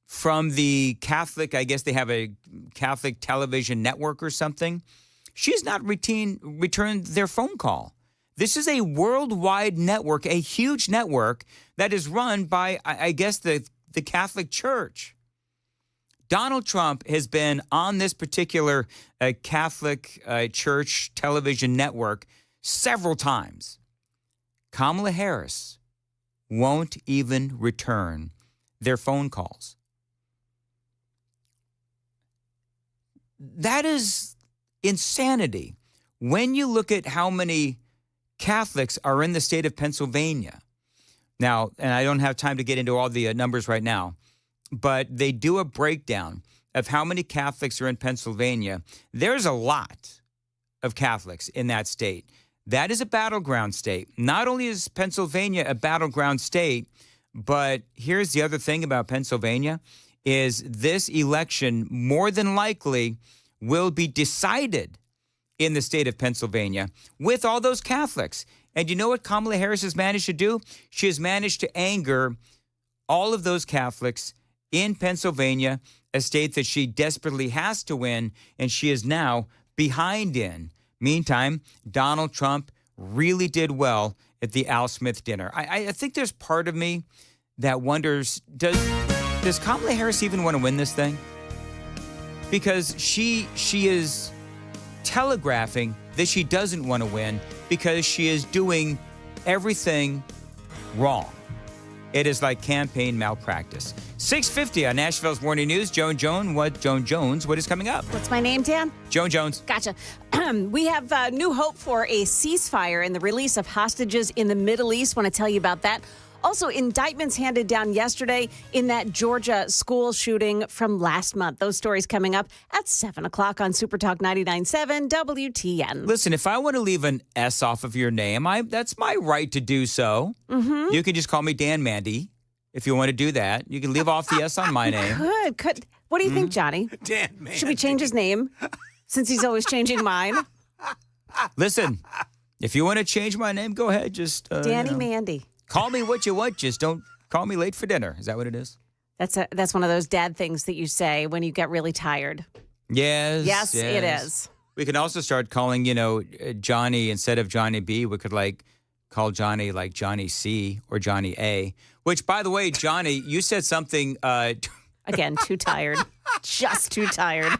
from the Catholic, I guess they have a Catholic television network or something. She's not returned their phone call. This is a worldwide network, a huge network that is run by, I guess, the Catholic Church. Donald Trump has been on this particular Catholic Church television network several times. Kamala Harris won't even return their phone calls. That is insanity. When you look at how many Catholics are in the state of Pennsylvania. Now, and I don't have time to get into all the numbers right now, but they do a breakdown of how many Catholics are in Pennsylvania. There's a lot of Catholics in that state. That is a battleground state. Not only is Pennsylvania a battleground state, but here's the other thing about Pennsylvania is this election more than likely will be decided in the state of Pennsylvania with all those Catholics. And you know what Kamala Harris has managed to do? She has managed to anger all of those Catholics in Pennsylvania, a state that she desperately has to win, and she is now behind in. Meantime, Donald Trump really did well at the Al Smith dinner. I think there's part of me that wonders, does Kamala Harris even want to win this thing? Because she is telegraphing that she doesn't want to win because she is doing everything wrong. It is like campaign malpractice. 6:50 on Nashville's Morning News. Joan Jones, what is coming up? What's my name, Dan? Joan Jones. Gotcha. We have new hope for a ceasefire and the release of hostages in the Middle East. Want to tell you about that. Also, indictments handed down yesterday in that Georgia school shooting from last month. Those stories coming up at 7 o'clock on Super Talk 99.7 WTN. Listen, if I want to leave an S off of your name, that's my right to do so. Mm-hmm. You can just call me Dan Mandy if you want to do that. You can leave off the S on my name. Could. What do you think, Johnny? Dan Mandy. Should we change his name since he's always changing mine? Listen, if you want to change my name, go ahead. Just Danny Mandy. Call me what you want. Just don't call me late for dinner. Is that what it is? That's one of those dad things that you say when you get really tired. Yes. Yes, it is. We can also start calling, Johnny instead of Johnny B. We could call Johnny like Johnny C or Johnny A. Which, by the way, Johnny, you said something. Again, too tired. Just too tired.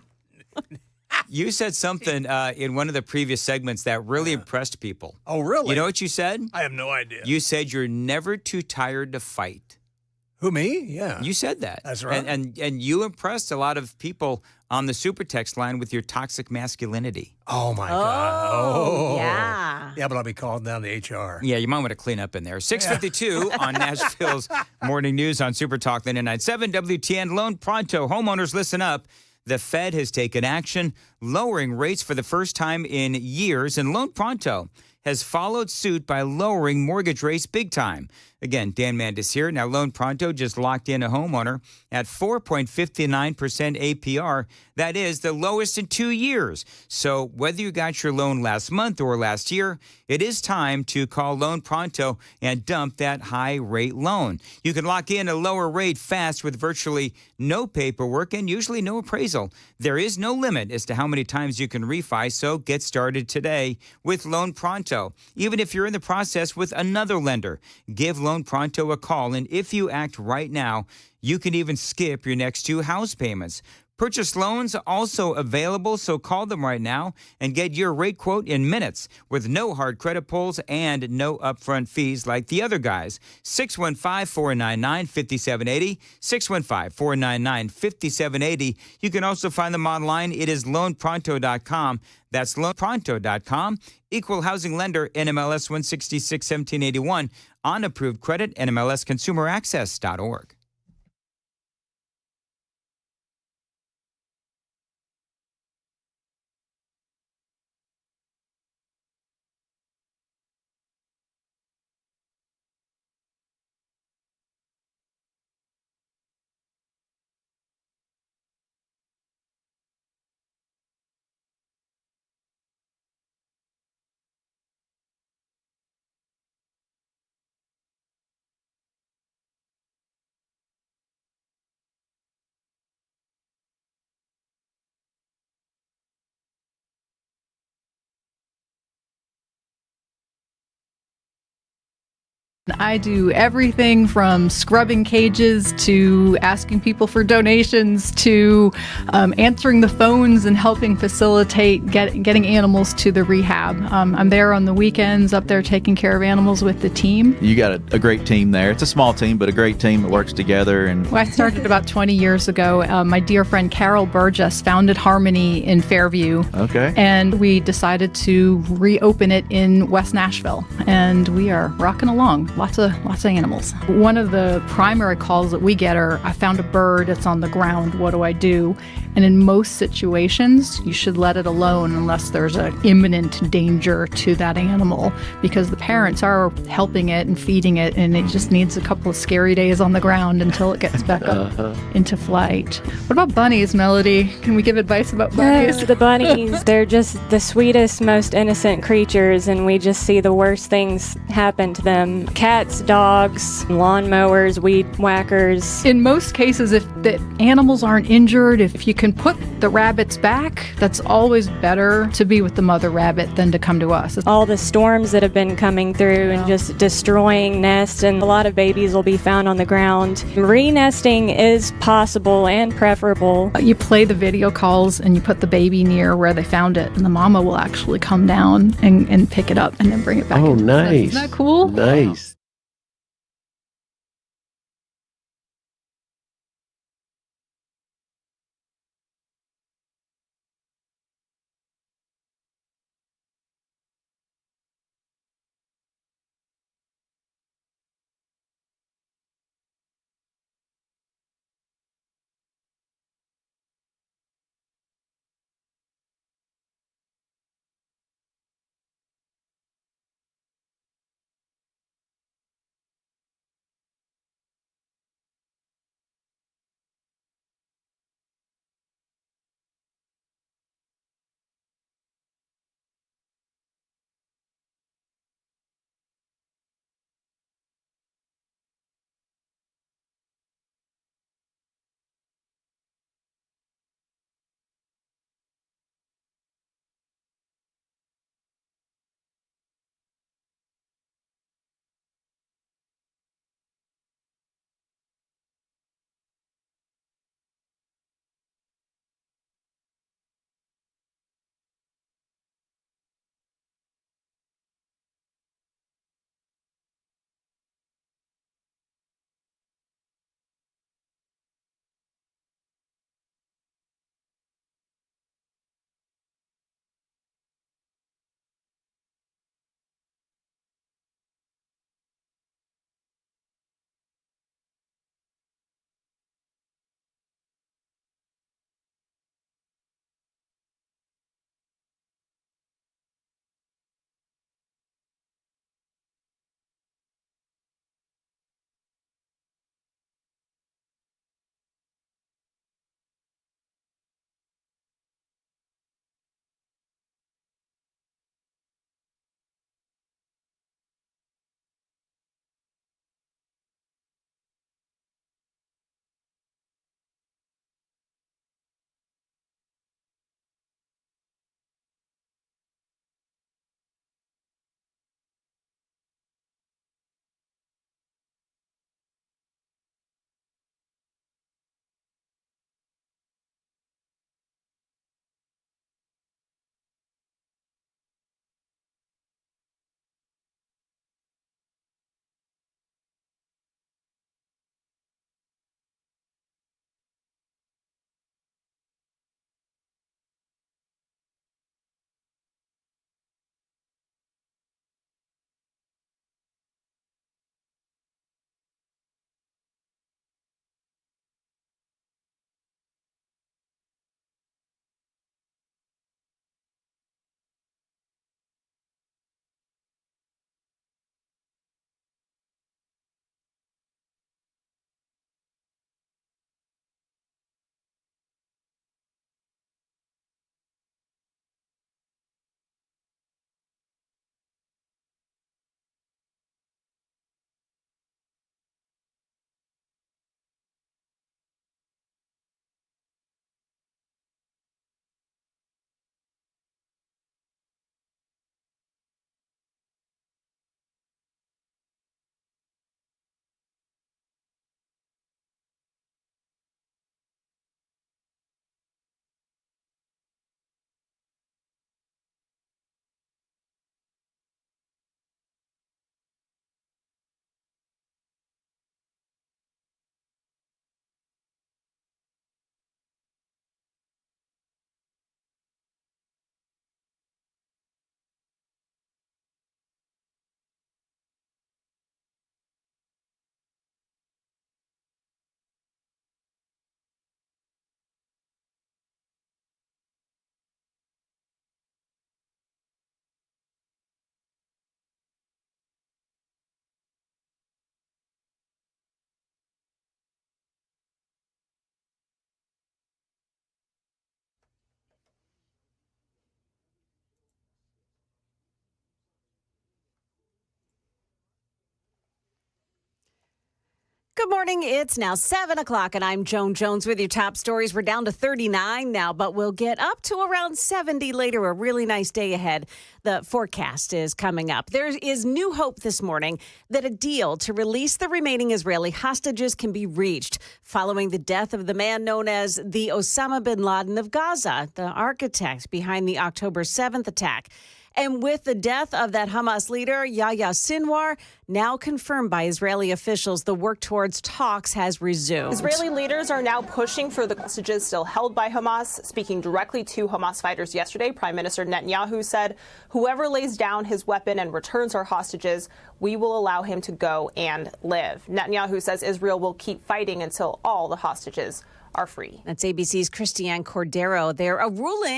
You said something in one of the previous segments that really impressed people. Oh, really? You know what you said? I have no idea. You said you're never too tired to fight. Who, me? Yeah. You said that. That's right. And you impressed a lot of people on the super text line with your toxic masculinity. Oh, my God. Oh, yeah. Yeah, but I'll be calling down the HR. Yeah, you might want to clean up in there. 6:52 on Nashville's Morning News on Super Talk 99.7 WTN. Loan Pronto. Homeowners, listen up. The Fed has taken action, lowering rates for the first time in years, and Loan Pronto has followed suit by lowering mortgage rates big time. Again, Dan Mandis here. Now, Loan Pronto just locked in a homeowner at 4.59% APR. That is the lowest in 2 years. So whether you got your loan last month or last year, it is time to call Loan Pronto and dump that high rate loan. You can lock in a lower rate fast with virtually no paperwork and usually no appraisal. There is no limit as to how many times you can refi, so get started today with Loan Pronto. Even if you're in the process with another lender, give Loan Pronto a call, and if you act right now, you can even skip your next 2 house payments. Purchase loans are also available, so call them right now and get your rate quote in minutes with no hard credit pulls and no upfront fees like the other guys. 615-499-5780, 615-499-5780. You can also find them online. It is loanpronto.com. That's loanpronto.com. Equal housing lender, NMLS 166-1781. On approved credit, NMLSconsumeraccess.org. I do everything from scrubbing cages to asking people for donations to answering the phones and helping facilitate getting animals to the rehab. I'm there on the weekends, up there taking care of animals with the team. You got a great team there. It's a small team, but a great team that works together. And Well, I started about 20 years ago. My dear friend Carol Burgess founded Harmony in Fairview. Okay. And we decided to reopen it in West Nashville. And we are rocking along. Lots of animals. One of the primary calls that we get are, I found a bird, it's on the ground, what do I do? And in most situations, you should let it alone unless there's an imminent danger to that animal, because the parents are helping it and feeding it, and it just needs a couple of scary days on the ground until it gets back up into flight. What about bunnies, Melody? Can we give advice about bunnies? The bunnies, they're just the sweetest, most innocent creatures, and we just see the worst things happen to them. Cats, dogs, lawnmowers, weed whackers. In most cases, if the animals aren't injured, if you can put the rabbits back, that's always better to be with the mother rabbit than to come to us. All the storms that have been coming through and just destroying nests, and a lot of babies will be found on the ground. Re-nesting is possible and preferable. You play the video calls and you put the baby near where they found it, and the mama will actually come down and pick it up and then bring it back. Oh, nice. Isn't that cool? Nice. Good morning. It's now 7 o'clock, and I'm Joan Jones with your top stories. We're down to 39 now, but we'll get up to around 70 later. A really nice day ahead. The forecast is coming up. There is new hope this morning that a deal to release the remaining Israeli hostages can be reached following the death of the man known as the Osama bin Laden of Gaza, the architect behind the October 7th attack. And with the death of that Hamas leader, Yahya Sinwar, now confirmed by Israeli officials, the work towards talks has resumed. Israeli leaders are now pushing for the hostages still held by Hamas. Speaking directly to Hamas fighters yesterday, Prime Minister Netanyahu said, whoever lays down his weapon and returns our hostages, we will allow him to go and live. Netanyahu says Israel will keep fighting until all the hostages are free. That's ABC's Christiane Cordero. There, a ruling